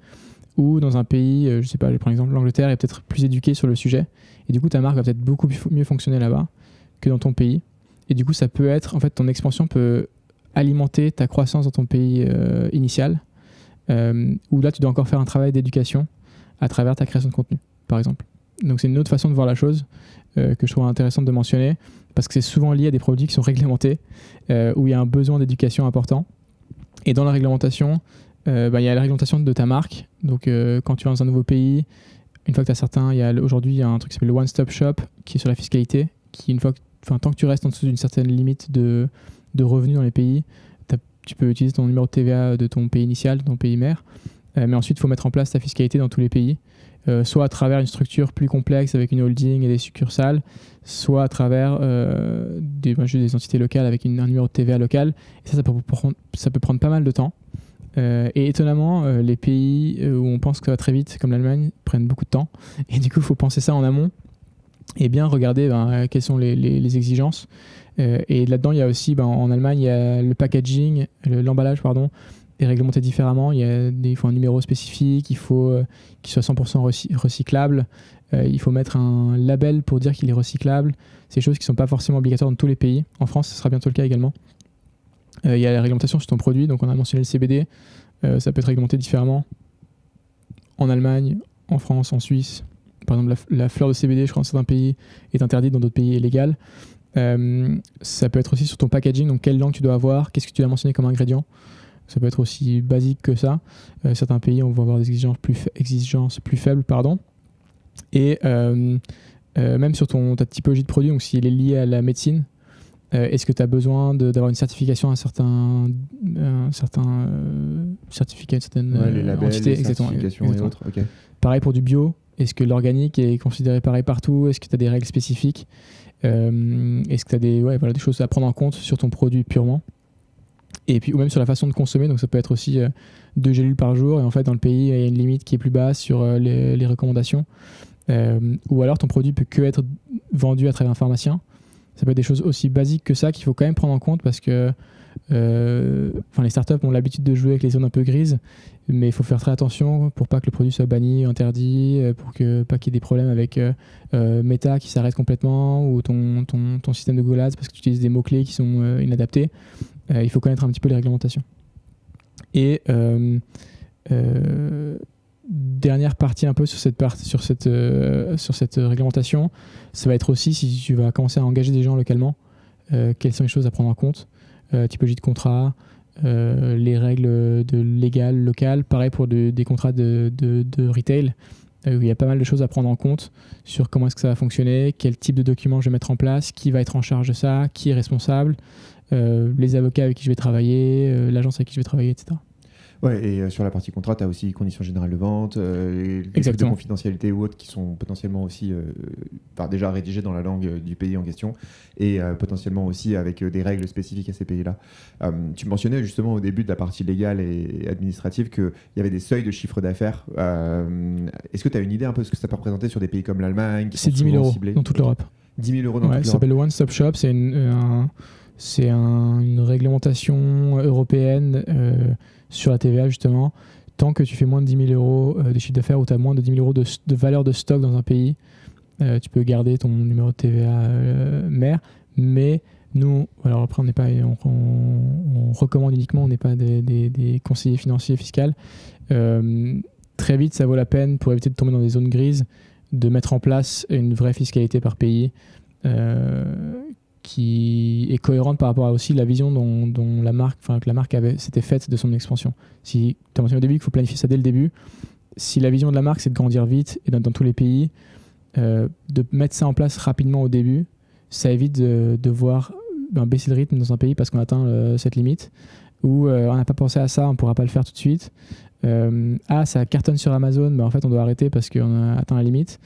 Ou dans un pays, je sais pas, je prends l'exemple, l'Angleterre est peut-être plus éduquée sur le sujet. Et du coup, ta marque va peut-être beaucoup mieux fonctionner là-bas que dans ton pays. Et du coup, ça peut être, en fait, ton expansion peut alimenter ta croissance dans ton pays initial, où là, tu dois encore faire un travail d'éducation à travers ta création de contenu, par exemple. Donc, c'est une autre façon de voir la chose que je trouve intéressante de mentionner, parce que c'est souvent lié à des produits qui sont réglementés, où il y a un besoin d'éducation important. Et dans la réglementation, il y a la réglementation de ta marque. Donc, quand tu vas dans un nouveau pays, une fois que tu as certains, aujourd'hui, il y a un truc qui s'appelle le One Stop Shop qui est sur la fiscalité, qui, tant que tu restes en dessous d'une certaine limite de revenus dans les pays, tu peux utiliser ton numéro de TVA de ton pays initial, de ton pays mère. Mais ensuite, il faut mettre en place ta fiscalité dans tous les pays, soit à travers une structure plus complexe avec une holding et des succursales, soit à travers des entités locales avec un numéro de TVA local. Et ça peut prendre pas mal de temps. Et étonnamment, les pays où on pense que ça va très vite, comme l'Allemagne, prennent beaucoup de temps. Et du coup, il faut penser ça en amont et bien regarder quelles sont les exigences. Et là-dedans, il y a aussi, en Allemagne, il y a le packaging, l'emballage, est réglementé différemment. Il faut un numéro spécifique, il faut qu'il soit 100% recyclable. Il faut mettre un label pour dire qu'il est recyclable. C'est des choses qui ne sont pas forcément obligatoires dans tous les pays. En France, ce sera bientôt le cas également. Il y a la réglementation sur ton produit. Donc, on a mentionné le CBD. Ça peut être réglementé différemment en Allemagne, en France, en Suisse. Par exemple, la fleur de CBD, je crois, dans certains pays, est interdite, dans d'autres pays, est légale. Ça peut être aussi sur ton packaging, donc quelle langue tu dois avoir, qu'est-ce que tu dois mentionner comme ingrédient. Ça peut être aussi basique que ça. Certains pays, on va avoir des exigences plus faibles. Et même sur ta typologie de produit, donc s'il est lié à la médecine, est-ce que tu as besoin d'avoir une certification, un certain certificat, une certaine les labels, entité, les certifications et autres. Okay. Pareil pour du bio. Est-ce que l'organique est considéré pareil partout? Est-ce que tu as des règles spécifiques? Est-ce que tu as des choses à prendre en compte sur ton produit purement? Et puis, ou même sur la façon de consommer. Donc, ça peut être aussi 2 gélules par jour. Et en fait, dans le pays, il y a une limite qui est plus basse sur les recommandations. Ou alors, ton produit peut que être vendu à travers un pharmacien. Ça peut être des choses aussi basiques que ça qu'il faut quand même prendre en compte parce que les startups ont l'habitude de jouer avec les zones un peu grises, mais il faut faire très attention pour pas que le produit soit banni, interdit, pour pas qu'il y ait des problèmes avec Meta qui s'arrête complètement ou ton système de Golaz parce que tu utilises des mots-clés qui sont inadaptés. Il faut connaître un petit peu les réglementations. Et dernière partie un peu sur cette réglementation, ça va être aussi si tu vas commencer à engager des gens localement, quelles sont les choses à prendre en compte, typologie de contrat, les règles de légal, local, pareil pour des contrats de retail, où il y a pas mal de choses à prendre en compte sur comment est-ce que ça va fonctionner, quel type de documents je vais mettre en place, qui va être en charge de ça, qui est responsable, les avocats avec qui je vais travailler, l'agence avec qui je vais travailler, etc. Ouais, et sur la partie contrat, tu as aussi conditions générales de vente, les trucs de confidentialité ou autres qui sont potentiellement aussi déjà rédigés dans la langue du pays en question et potentiellement aussi avec des règles spécifiques à ces pays-là. Tu mentionnais justement au début de la partie légale et administrative qu'il y avait des seuils de chiffre d'affaires. Est-ce que tu as une idée un peu de ce que ça peut représenter sur des pays comme l'Allemagne? C'est 10 000 € dans toute l'Europe. 10 000 € dans toute l'Europe. Ça s'appelle le One Stop Shop. C'est une réglementation européenne sur la TVA, justement. Tant que tu fais moins de 10 000 € de chiffre d'affaires ou tu as moins de 10 000 € de valeur de stock dans un pays, tu peux garder ton numéro de TVA mère. Mais nous, alors après, on recommande uniquement, on n'est pas des conseillers financiers et fiscaux. Très vite, ça vaut la peine, pour éviter de tomber dans des zones grises, de mettre en place une vraie fiscalité par pays qui est cohérente par rapport à aussi la vision dont la marque s'était faite de son expansion. Si tu as mentionné au début qu'il faut planifier ça dès le début, si la vision de la marque c'est de grandir vite et dans tous les pays, de mettre ça en place rapidement au début, ça évite de devoir baisser le rythme dans un pays parce qu'on atteint cette limite, ou on n'a pas pensé à ça, on ne pourra pas le faire tout de suite. Ça cartonne sur Amazon, en fait on doit arrêter parce qu'on a atteint la limite.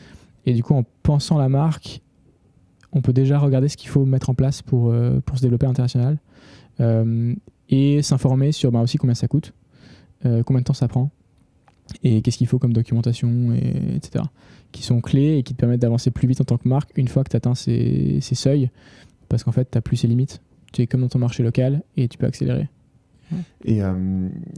Et du coup, en pensant la marque, on peut déjà regarder ce qu'il faut mettre en place pour se développer à l'international et s'informer sur aussi combien ça coûte, combien de temps ça prend et qu'est-ce qu'il faut comme documentation, etc. qui sont clés et qui te permettent d'avancer plus vite en tant que marque une fois que tu atteins ces seuils parce qu'en fait, tu n'as plus ces limites. Tu es comme dans ton marché local et tu peux accélérer. Et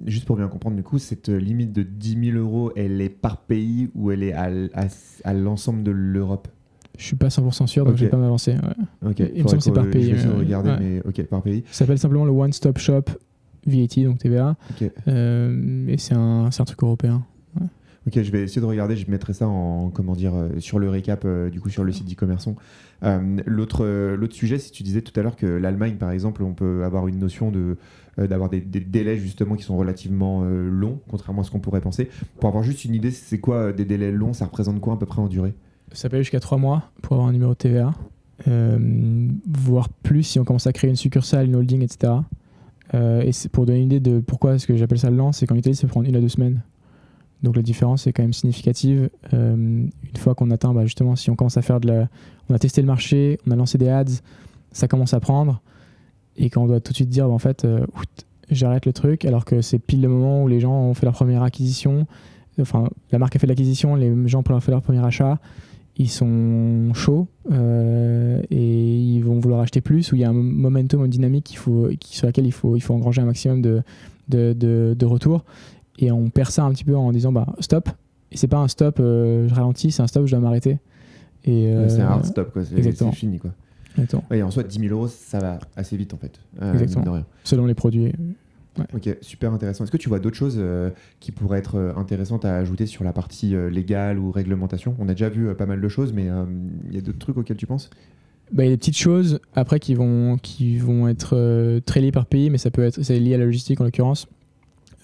juste pour bien comprendre, du coup, cette limite de 10 000 €, elle est par pays ou elle est à l'ensemble de l'Europe? Je suis pas 100% sûr, donc je vais pas m'avancer. Ouais. Okay. Il me semble que c'est par pays. Je vais essayer de regarder, mais par pays. Ça s'appelle simplement le One Stop Shop VAT, donc TVA. Okay. Et c'est un truc européen. Ouais. Ok, je vais essayer de regarder, je mettrai ça sur le récap, du coup, sur le site d'e-commerçon. L'autre sujet, si tu disais tout à l'heure que l'Allemagne, par exemple, on peut avoir une notion d'avoir des délais justement qui sont relativement longs, contrairement à ce qu'on pourrait penser. Pour avoir juste une idée, c'est quoi des délais longs? Ça représente quoi à peu près en durée? Ça peut aller jusqu'à 3 mois pour avoir un numéro de TVA, voire plus si on commence à créer une succursale, une holding, etc. Et c'est pour donner une idée de pourquoi est-ce que j'appelle ça lent, c'est qu'en Italie, ça prend 1 à 2 semaines. Donc la différence est quand même significative. Une fois qu'on atteint, justement, si on commence à faire on a testé le marché, on a lancé des ads, ça commence à prendre. Et quand on doit tout de suite dire, en fait, j'arrête le truc, alors que c'est pile le moment où les gens ont fait leur première acquisition. Enfin, la marque a fait l'acquisition, les gens ont fait leur premier achat, ils sont chauds et ils vont vouloir acheter plus, où il y a un momentum, une dynamique sur laquelle il faut engranger un maximum de retour. Et on perd ça un petit peu en disant stop. Et c'est pas un stop, je ralentis, c'est un stop, je dois m'arrêter. Et, c'est un hard stop, quoi. C'est fini, quoi. Exactement. Et en soit, 10 000 €, ça va assez vite, en fait. Exactement. De rien. Selon les produits. Ouais. Ok, super intéressant. Est-ce que tu vois d'autres choses qui pourraient être intéressantes à ajouter sur la partie légale ou réglementation? On a déjà vu pas mal de choses, mais il y a d'autres trucs auxquels tu penses? Il y a des petites choses après qui vont être très liées par pays, mais c'est lié à la logistique en l'occurrence.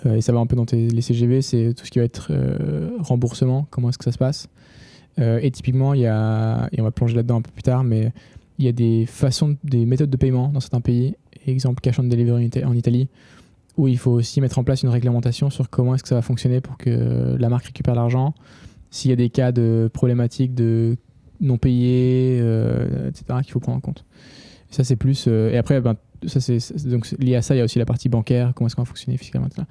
Et ça va un peu dans les CGV, c'est tout ce qui va être remboursement, comment est-ce que ça se passe. Et typiquement, et on va plonger là-dedans un peu plus tard, mais il y a des méthodes de paiement dans certains pays, exemple cash on delivery en Italie, où il faut aussi mettre en place une réglementation sur comment est-ce que ça va fonctionner pour que la marque récupère l'argent. S'il y a des cas de problématiques de non payés, etc., qu'il faut prendre en compte. Et ça, c'est plus... et après, donc lié à ça, il y a aussi la partie bancaire, comment est-ce qu'on va fonctionner fiscalement, etc.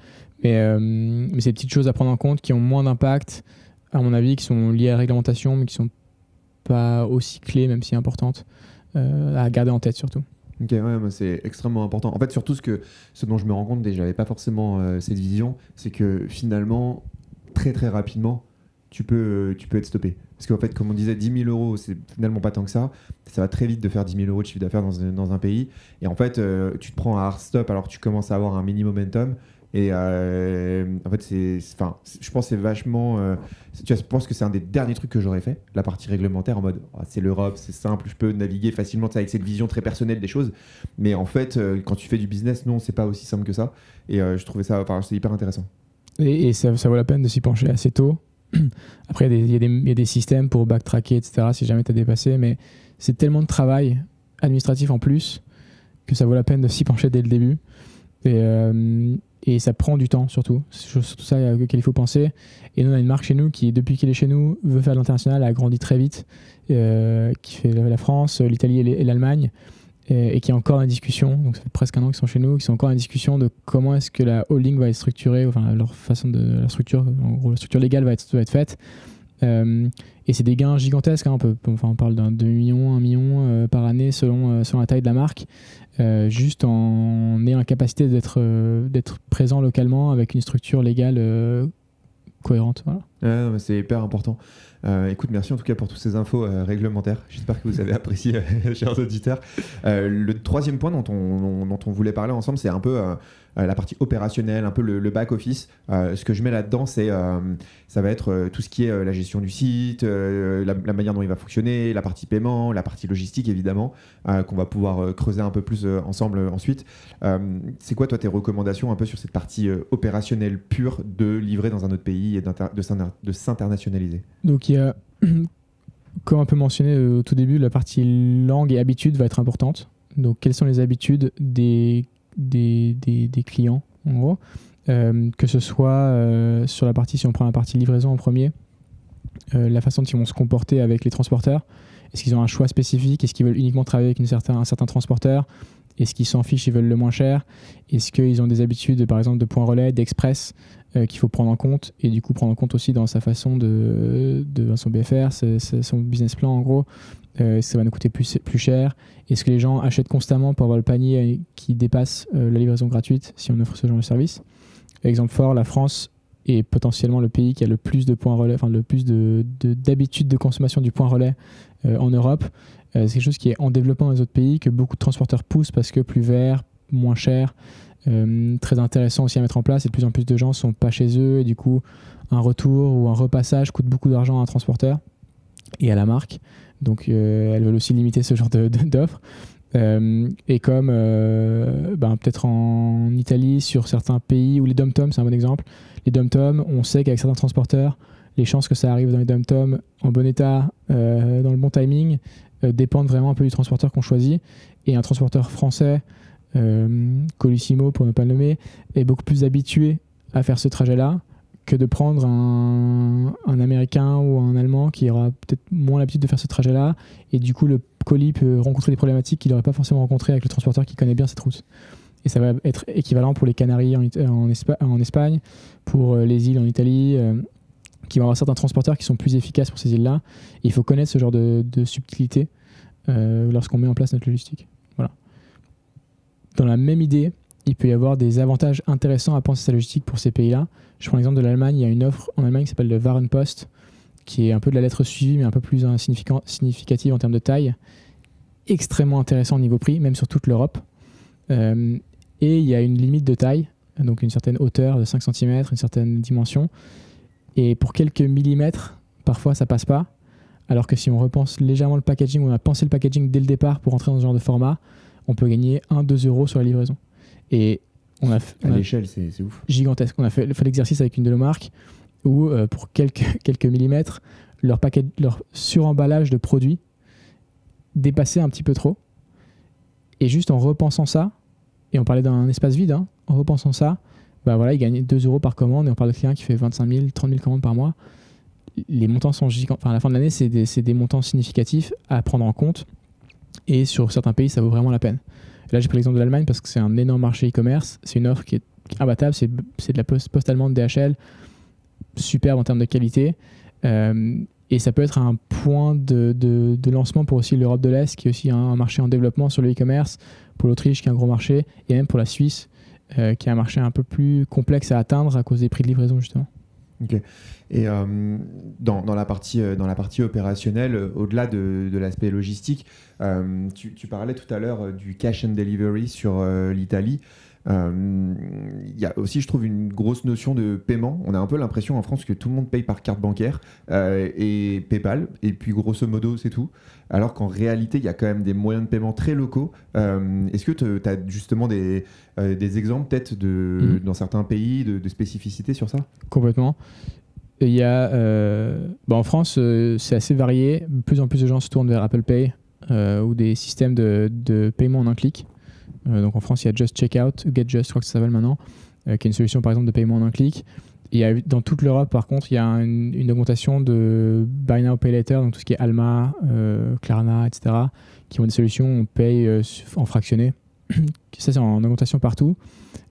Mais c'est des petites choses à prendre en compte qui ont moins d'impact, à mon avis, qui sont liées à la réglementation, mais qui sont pas aussi clés, même si importantes, à garder en tête surtout. Ok, ouais, c'est extrêmement important. En fait, surtout ce dont je me rends compte, et j'avais pas forcément cette vision, c'est que finalement, très très rapidement, tu peux être stoppé. Parce qu'en fait, comme on disait, 10 000 €, c'est finalement pas tant que ça. Ça va très vite de faire 10 000 € de chiffre d'affaires dans un pays. Et en fait, tu te prends un hard stop alors que tu commences à avoir un mini momentum. Et en fait, je pense que c'est vachement... je pense que c'est un des derniers trucs que j'aurais fait, la partie réglementaire, en mode c'est l'Europe, c'est simple, je peux naviguer facilement avec cette vision très personnelle des choses. Mais en fait, quand tu fais du business, non, c'est pas aussi simple que ça. Et je trouvais ça, c'est hyper intéressant. Et ça vaut la peine de s'y pencher assez tôt. Après, il y a des systèmes pour backtracker, etc., si jamais tu as dépassé, mais c'est tellement de travail administratif en plus que ça vaut la peine de s'y pencher dès le début. Et ça prend du temps, surtout. C'est surtout ça auquel il faut penser. Et nous, on a une marque chez nous qui, depuis qu'elle est chez nous, veut faire de l'international, a grandi très vite, qui fait la France, l'Italie et l'Allemagne, et qui est encore en discussion. Donc, ça fait presque un an qu'ils sont chez nous, qui sont encore en discussion de comment est-ce que la holding va être structurée, enfin, leur façon de la structure, en gros, la structure légale va être faite. Et c'est des gains gigantesques, hein. On parle d'un 2 millions, 1 million par année selon la taille de la marque, juste en ayant la capacité d'être présent localement avec une structure légale cohérente. Voilà. C'est hyper important. Écoute, merci en tout cas pour toutes ces infos réglementaires. J'espère que vous avez apprécié, chers auditeurs. Le troisième point dont on voulait parler ensemble, c'est un peu la partie opérationnelle, un peu le back-office. Ce que je mets là-dedans, ça va être tout ce qui est la gestion du site, la manière dont il va fonctionner, la partie paiement, la partie logistique évidemment, qu'on va pouvoir creuser un peu plus ensemble ensuite. C'est quoi toi tes recommandations un peu sur cette partie opérationnelle pure de livrer dans un autre pays et de s'internationaliser? Donc il y a, comme un peu mentionné au tout début, la partie langue et habitude va être importante. Donc quelles sont les habitudes des clients en gros, que ce soit sur la partie, si on prend la partie livraison en premier, la façon dont ils vont se comporter avec les transporteurs. Est-ce qu'ils ont un choix spécifique? Est-ce qu'ils veulent uniquement travailler avec un certain transporteur? Est-ce qu'ils s'en fichent, ils veulent le moins cher? Est-ce qu'ils ont des habitudes, par exemple, de point relais, d'express qu'il faut prendre en compte, et du coup prendre en compte aussi dans sa façon de son BFR, son business plan en gros, ça va nous coûter plus cher. Est-ce que les gens achètent constamment pour avoir le panier qui dépasse la livraison gratuite si on offre ce genre de service? Exemple fort, la France est potentiellement le pays qui a le plus de points relais, enfin le plus d'habitude de consommation du point relais en Europe. C'est quelque chose qui est en développement dans les autres pays, que beaucoup de transporteurs poussent parce que plus vert, moins cher, très intéressant aussi à mettre en place, et de plus en plus de gens ne sont pas chez eux, et du coup un retour ou un repassage coûte beaucoup d'argent à un transporteur et à la marque. Donc elles veulent aussi limiter ce genre d'offres. Et comme peut-être en Italie, sur certains pays, ou les dom-toms, c'est un bon exemple. Les dom-toms, on sait qu'avec certains transporteurs, les chances que ça arrive dans les dom-toms en bon état, dans le bon timing, dépendent vraiment un peu du transporteur qu'on choisit. Et un transporteur français, Colissimo pour ne pas le nommer, est beaucoup plus habitué à faire ce trajet-là que de prendre un Américain ou un Allemand qui aura peut-être moins l'habitude de faire ce trajet-là, et du coup le colis peut rencontrer des problématiques qu'il n'aurait pas forcément rencontrées avec le transporteur qui connaît bien cette route. Et ça va être équivalent pour les Canaries en Espagne, pour les îles en Italie, qui vont avoir certains transporteurs qui sont plus efficaces pour ces îles-là. Et il faut connaître ce genre de subtilité lorsqu'on met en place notre logistique. Voilà. Dans la même idée, il peut y avoir des avantages intéressants à penser sa logistique pour ces pays-là. Je prends l'exemple de l'Allemagne. Il y a une offre en Allemagne qui s'appelle le Warenpost, qui est un peu de la lettre suivie, mais un peu plus significative en termes de taille. Extrêmement intéressant au niveau prix, même sur toute l'Europe. Et il y a une limite de taille, donc une certaine hauteur de 5 cm, une certaine dimension. Et pour quelques millimètres, parfois ça passe pas. Alors que si on repense légèrement le packaging, on a pensé le packaging dès le départ pour entrer dans ce genre de format, on peut gagner 1-2 euros sur la livraison. Et à l'échelle, c'est ouf. Gigantesque. On a fait l'exercice avec une de nos marques où pour quelques millimètres, leur suremballage de produits dépassait un petit peu trop. Et juste en repensant ça, et on parlait d'un espace vide, hein, en repensant ça, bah voilà, ils gagnent 2 euros par commande et on parle de clients qui fait 25 000, 30 000 commandes par mois. Les montants sont gigantesques. Enfin, à la fin de l'année, c'est des montants significatifs à prendre en compte. Et sur certains pays, ça vaut vraiment la peine. Et là, j'ai pris l'exemple de l'Allemagne parce que c'est un énorme marché e-commerce. C'est une offre qui est imbattable. C'est de la poste allemande DHL, superbe en termes de qualité. Et ça peut être un point de lancement pour aussi l'Europe de l'Est, qui est aussi un marché en développement sur le e-commerce, pour l'Autriche, qui est un gros marché, et même pour la Suisse, qui est un marché un peu plus complexe à atteindre à cause des prix de livraison, justement. Ok. Et dans la partie opérationnelle, au-delà de l'aspect logistique, tu parlais tout à l'heure du cash and delivery sur l'Italie. Il y a aussi, je trouve, une grosse notion de paiement. On a un peu l'impression en France que tout le monde paye par carte bancaire et PayPal, et puis grosso modo c'est tout, alors qu'en réalité il y a quand même des moyens de paiement très locaux. Est-ce que tu as justement des exemples peut-être dans certains pays de spécificités sur ça? Complètement. Il y a, en France, c'est assez varié. De plus en plus de gens se tournent vers Apple Pay ou des systèmes de paiement en un clic. Donc en France, il y a Just Checkout, GetJust, je crois que ça s'appelle maintenant, qui est une solution par exemple de paiement en un clic. Et dans toute l'Europe, par contre, il y a une augmentation de Buy Now Pay Later, donc tout ce qui est Alma, Klarna, etc., qui ont des solutions où on paye en fractionné. Ça, c'est en augmentation partout.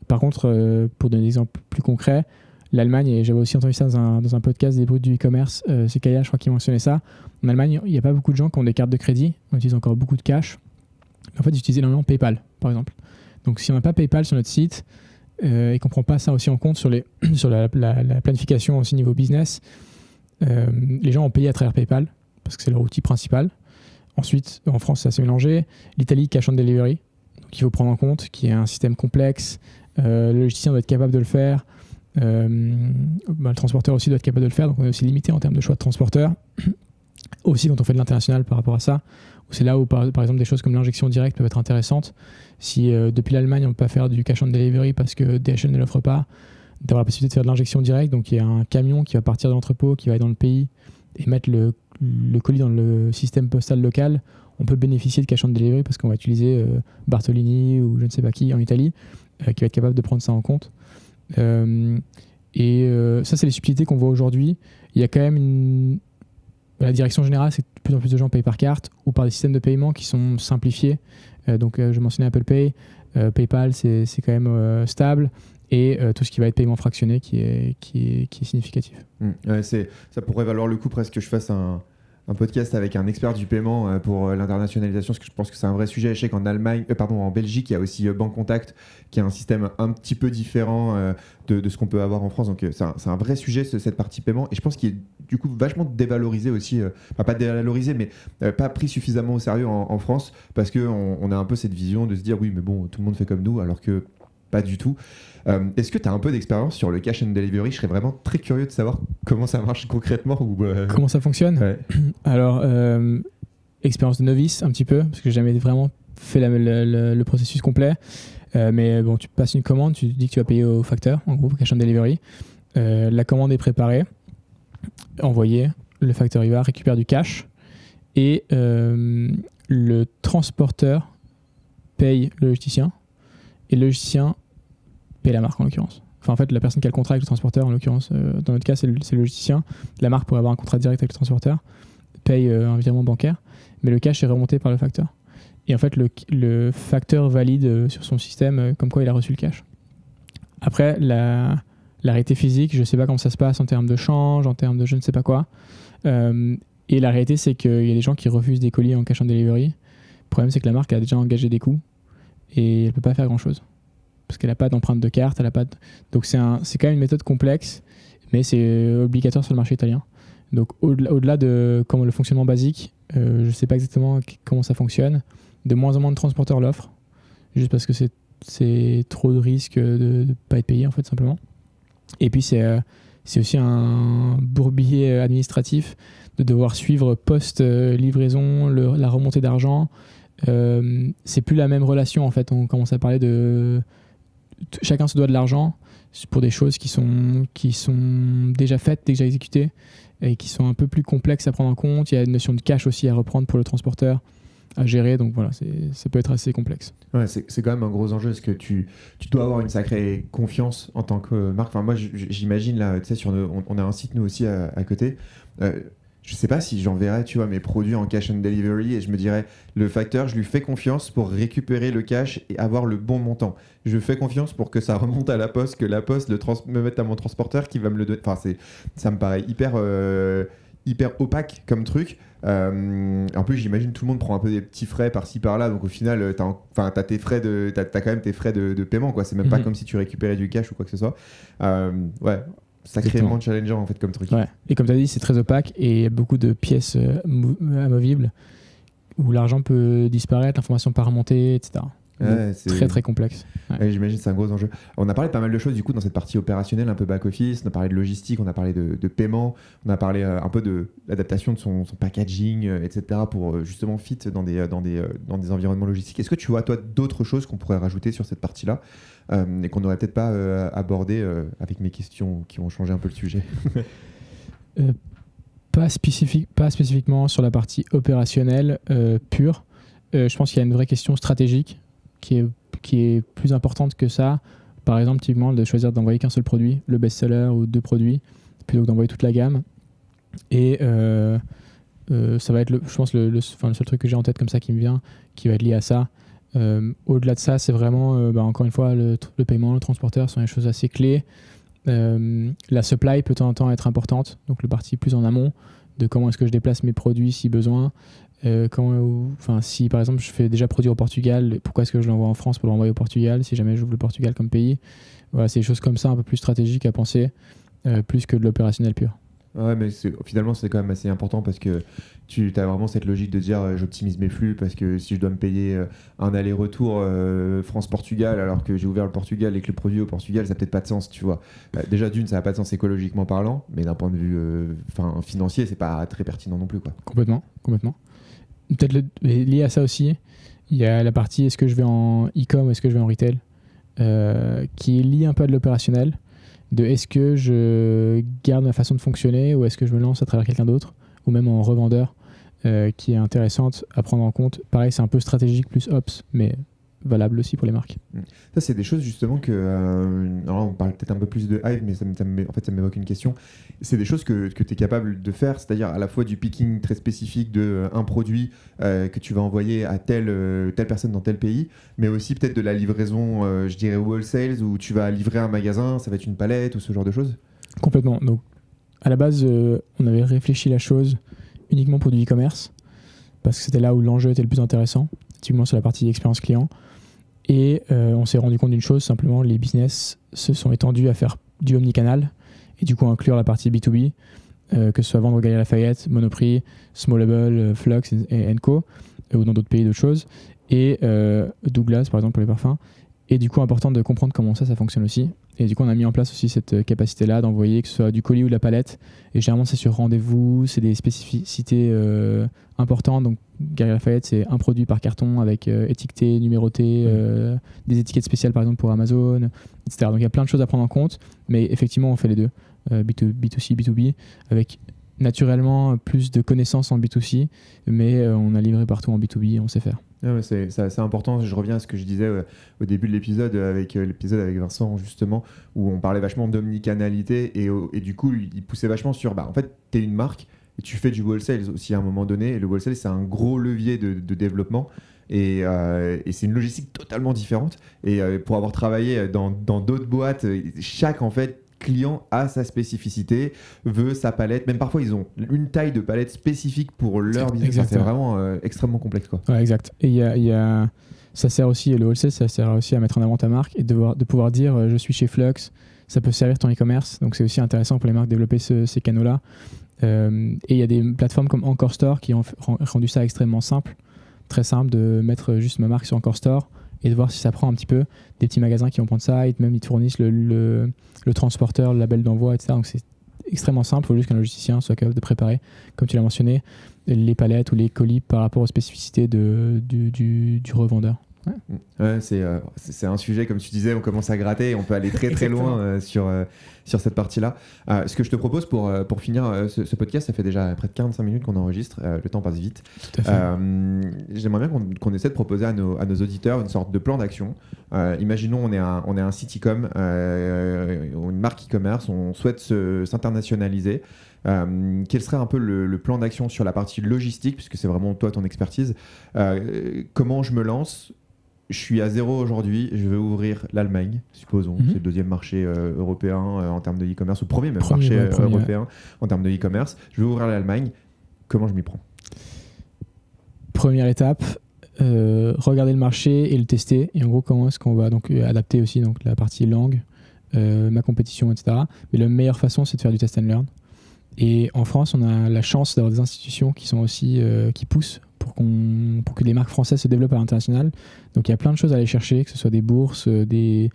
Par contre, pour donner des exemples plus concrets, l'Allemagne, et j'avais aussi entendu ça dans un podcast des bruits du e-commerce, c'est Kaya, je crois, qui mentionnait ça. En Allemagne, il n'y a pas beaucoup de gens qui ont des cartes de crédit, on utilise encore beaucoup de cash. En fait, ils utilisent énormément PayPal, par exemple. Donc, si on n'a pas PayPal sur notre site et qu'on ne prend pas ça aussi en compte sur la planification aussi niveau business, les gens ont payé à travers PayPal parce que c'est leur outil principal. Ensuite, en France, ça s'est mélangé. L'Italie, cash on delivery. Donc, il faut prendre en compte qu'il y a un système complexe. Le logisticien doit être capable de le faire. Le transporteur aussi doit être capable de le faire. Donc, on est aussi limité en termes de choix de transporteur. Aussi, quand on fait de l'international par rapport à ça, c'est là où, par exemple, des choses comme l'injection directe peuvent être intéressantes. Si depuis l'Allemagne, on ne peut pas faire du cash on delivery parce que DHL ne l'offre pas, d'avoir la possibilité de faire de l'injection directe. Donc, il y a un camion qui va partir de l'entrepôt, qui va aller dans le pays et mettre le colis dans le système postal local. On peut bénéficier de cash on delivery parce qu'on va utiliser Bartolini ou je ne sais pas qui en Italie qui va être capable de prendre ça en compte. Ça, c'est les subtilités qu'on voit aujourd'hui. Il y a quand même la direction générale, c'est que de plus en plus de gens payent par carte ou par des systèmes de paiement qui sont simplifiés. Je mentionnais Apple Pay, PayPal, c'est quand même stable, et tout ce qui va être paiement fractionné qui est significatif. Ouais, ça pourrait valoir le coup presque que je fasse un podcast avec un expert du paiement pour l'internationalisation, parce que je pense que c'est un vrai sujet. Je sais qu'en en Belgique, il y a aussi Bancontact, qui a un système un petit peu différent de ce qu'on peut avoir en France. Donc c'est un vrai sujet, cette partie paiement. Et je pense qu'il est du coup vachement dévalorisé aussi, pas dévalorisé, mais pas pris suffisamment au sérieux en France, parce qu'on a un peu cette vision de se dire oui, mais bon, tout le monde fait comme nous, alors que pas du tout. Est-ce que tu as un peu d'expérience sur le cash and delivery? Je serais vraiment très curieux de savoir comment ça marche concrètement. Comment ça fonctionne? Ouais. Alors, expérience de novice un petit peu, parce que j'ai jamais vraiment fait le processus complet. Mais bon, tu passes une commande, tu dis que tu vas payer au facteur, en gros, cash on delivery. La commande est préparée, envoyée, le facteur y va, récupère du cash, et le transporteur paye le logisticien, et le logisticien paye la marque en l'occurrence. Enfin, en fait, la personne qui a le contrat avec le transporteur, en l'occurrence, dans notre cas, c'est le logisticien. La marque pourrait avoir un contrat direct avec le transporteur, paye un virement bancaire, mais le cash est remonté par le facteur. Et en fait, le facteur valide sur son système comme quoi il a reçu le cash. Après, la réalité physique, je ne sais pas comment ça se passe en termes de change, en termes de je ne sais pas quoi. Et la réalité, c'est qu'il y a des gens qui refusent des colis en cash on delivery. Le problème, c'est que la marque a déjà engagé des coûts et elle ne peut pas faire grand-chose. parce qu'elle n'a pas d'empreinte de carte, donc c'est quand même une méthode complexe, mais c'est obligatoire sur le marché italien. Donc au-delà de comment le fonctionnement basique, je ne sais pas exactement comment ça fonctionne. De moins en moins de transporteurs l'offrent, juste parce que c'est trop de risques de ne pas être payé, en fait, simplement. Et puis c'est aussi un bourbier administratif de devoir suivre post-livraison la remontée d'argent. C'est plus la même relation, en fait. On commence à parler de... Chacun se doit de l'argent pour des choses qui sont déjà faites, déjà exécutées, et qui sont un peu plus complexes à prendre en compte. Il y a une notion de cash aussi à reprendre pour le transporteur, à gérer. Donc voilà, ça peut être assez complexe. Ouais, c'est quand même un gros enjeu, parce que tu dois avoir une sacrée confiance en tant que marque. Enfin, moi, j'imagine, là, tu sais, on a un site, nous aussi, à côté. Je sais pas si j'enverrais, tu vois, mes produits en cash and delivery, et je me dirais, le facteur, je lui fais confiance pour récupérer le cash et avoir le bon montant. Je fais confiance pour que ça remonte à la poste, que la poste me mette à mon transporteur qui va me le donner. Enfin, ça me paraît hyper opaque comme truc. En plus, j'imagine tout le monde prend un peu des petits frais par-ci par-là, donc au final, t'as quand même tes frais de paiement, quoi. C'est même pas comme si tu récupérais du cash ou quoi que ce soit. Ouais. Sacrément challengeant, en fait, comme truc. Ouais. Et comme tu as dit, c'est très opaque et il y a beaucoup de pièces amovibles où l'argent peut disparaître, l'information pas remonter, etc. Ouais, c'est très très complexe. Ouais, j'imagine que c'est un gros enjeu. On a parlé de pas mal de choses du coup dans cette partie opérationnelle, un peu back-office, on a parlé de logistique, on a parlé de paiement, on a parlé un peu de l'adaptation de son packaging, etc. pour justement fit dans des environnements logistiques. Est-ce que tu vois, toi, d'autres choses qu'on pourrait rajouter sur cette partie-là et qu'on n'aurait peut-être pas abordé avec mes questions qui ont changé un peu le sujet? Pas spécifiquement sur la partie opérationnelle pure. Je pense qu'il y a une vraie question stratégique qui est plus importante que ça. Par exemple, typiquement, de choisir d'envoyer qu'un seul produit, le best-seller ou 2 produits, plutôt que d'envoyer toute la gamme. Et ça va être, je pense, le seul truc que j'ai en tête comme ça qui me vient, qui va être lié à ça. Au-delà de ça, c'est vraiment, encore une fois, le paiement, le transporteur sont des choses assez clés. La supply peut de temps en temps être importante, donc le parti plus en amont de comment est-ce que je déplace mes produits si besoin. Si par exemple je fais déjà produire au Portugal, pourquoi est-ce que je l'envoie en France pour le renvoyer au Portugal si jamais j'ouvre le Portugal comme pays? Voilà, c'est des choses comme ça un peu plus stratégiques à penser, plus que de l'opérationnel pur. Ouais, mais finalement c'est quand même assez important, parce que tu as vraiment cette logique de dire j'optimise mes flux, parce que si je dois me payer un aller-retour France-Portugal alors que j'ai ouvert le Portugal et que le produit est au Portugal, ça n'a peut-être pas de sens, tu vois. Déjà d'une, ça n'a pas de sens écologiquement parlant, mais d'un point de vue financier, c'est pas très pertinent non plus, quoi. Complètement. Peut-être lié à ça aussi, il y a la partie est-ce que je vais en e-com ou est-ce que je vais en retail, qui est liée un peu à de l'opérationnel, de est-ce que je garde ma façon de fonctionner ou est-ce que je me lance à travers quelqu'un d'autre, ou même en revendeur, qui est intéressante à prendre en compte. Pareil, c'est un peu stratégique plus ops, mais valable aussi pour les marques. Ça, c'est des choses justement que... alors on parle peut-être un peu plus de Hive, mais en fait, ça m'évoque une question. C'est des choses que tu es capable de faire, c'est-à-dire à la fois du picking très spécifique de un produit que tu vas envoyer à telle personne dans tel pays, mais aussi peut-être de la livraison, je dirais wholesale, où tu vas livrer un magasin, ça va être une palette ou ce genre de choses. Complètement. Donc, à la base, on avait réfléchi la chose uniquement pour du e-commerce, parce que c'était là où l'enjeu était le plus intéressant, typiquement sur la partie expérience client. Et on s'est rendu compte d'une chose, simplement, les business se sont étendus à faire du omnicanal et du coup inclure la partie B2B, que ce soit vendre au Galeries Lafayette, Monoprix, Smallable, Flux et Co, ou dans d'autres pays, d'autres choses, et Douglas par exemple pour les parfums. Et du coup, important de comprendre comment ça fonctionne aussi. Et du coup, on a mis en place aussi cette capacité-là d'envoyer que ce soit du colis ou de la palette. Et généralement, c'est sur rendez-vous, c'est des spécificités importantes. Donc, Galeries Lafayette, c'est un produit par carton avec étiqueté, numéroté, des étiquettes spéciales par exemple pour Amazon, etc. Donc, il y a plein de choses à prendre en compte. Mais effectivement, on fait les deux, B2C, B2B, avec naturellement plus de connaissances en B2C, mais on a livré partout en B2B, on sait faire. Ouais, c'est assez important. Je reviens à ce que je disais au début de l'épisode avec Vincent, justement, où on parlait vachement d'omnicanalité et du coup il poussait vachement sur en fait t'es une marque et tu fais du wholesale aussi à un moment donné, et le wholesale c'est un gros levier de développement et c'est une logistique totalement différente, et pour avoir travaillé dans d'autres boîtes, chaque en fait client a sa spécificité, veut sa palette, même parfois ils ont une taille de palette spécifique pour leur business. C'est vraiment extrêmement complexe, quoi. Ouais, exact. Et il y a ça sert aussi, le wholesale, ça sert aussi à mettre en avant ta marque et de pouvoir dire je suis chez Flux, ça peut servir ton e-commerce. Donc c'est aussi intéressant pour les marques de développer ces canaux-là. Et il y a des plateformes comme Encore Store qui ont rendu ça extrêmement simple, très simple de mettre juste ma marque sur Encore Store et de voir si ça prend un petit peu. Des petits magasins qui vont prendre ça, ils te fournissent le transporteur, le label d'envoi, etc. Donc c'est extrêmement simple, il faut juste qu'un logisticien soit capable de préparer, comme tu l'as mentionné, les palettes ou les colis par rapport aux spécificités du revendeur. Ouais, c'est un sujet, comme tu disais, on commence à gratter et on peut aller très très loin sur cette partie-là. Ce que je te propose pour finir ce podcast, ça fait déjà près de 45 minutes qu'on enregistre, le temps passe vite. Tout à fait. J'aimerais bien qu'on essaie de proposer à nos auditeurs une sorte de plan d'action. Imaginons on est un site e-com, une marque e-commerce, on souhaite s'internationaliser. Quel serait un peu le plan d'action sur la partie logistique, puisque c'est vraiment toi ton expertise. Comment je me lance? Je suis à zéro aujourd'hui, je vais ouvrir l'Allemagne, supposons, c'est le deuxième marché européen en termes de e-commerce, ou premier marché européen en termes de e-commerce. Je vais ouvrir l'Allemagne, comment je m'y prends? Première étape, regarder le marché et le tester, et en gros comment est-ce qu'on va donc adapter aussi donc, la partie langue, ma compétition, etc. Mais la meilleure façon c'est de faire du test and learn. Et en France, on a la chance d'avoir des institutions qui sont aussi qui poussent pour que les marques françaises se développent à l'international. Donc il y a plein de choses à aller chercher, que ce soit des bourses, des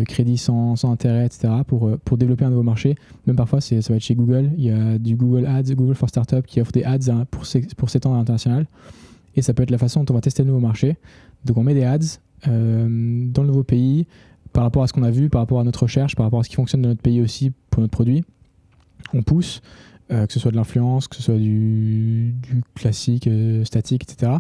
crédits sans intérêt, etc. pour développer un nouveau marché. Même parfois, ça va être chez Google. Il y a du Google Ads, Google for Startup qui offre des ads pour s'étendre à l'international. Et ça peut être la façon dont on va tester le nouveau marché. Donc on met des ads dans le nouveau pays par rapport à ce qu'on a vu, par rapport à notre recherche, par rapport à ce qui fonctionne dans notre pays aussi pour notre produit. On pousse, que ce soit de l'influence, que ce soit du classique, statique, etc.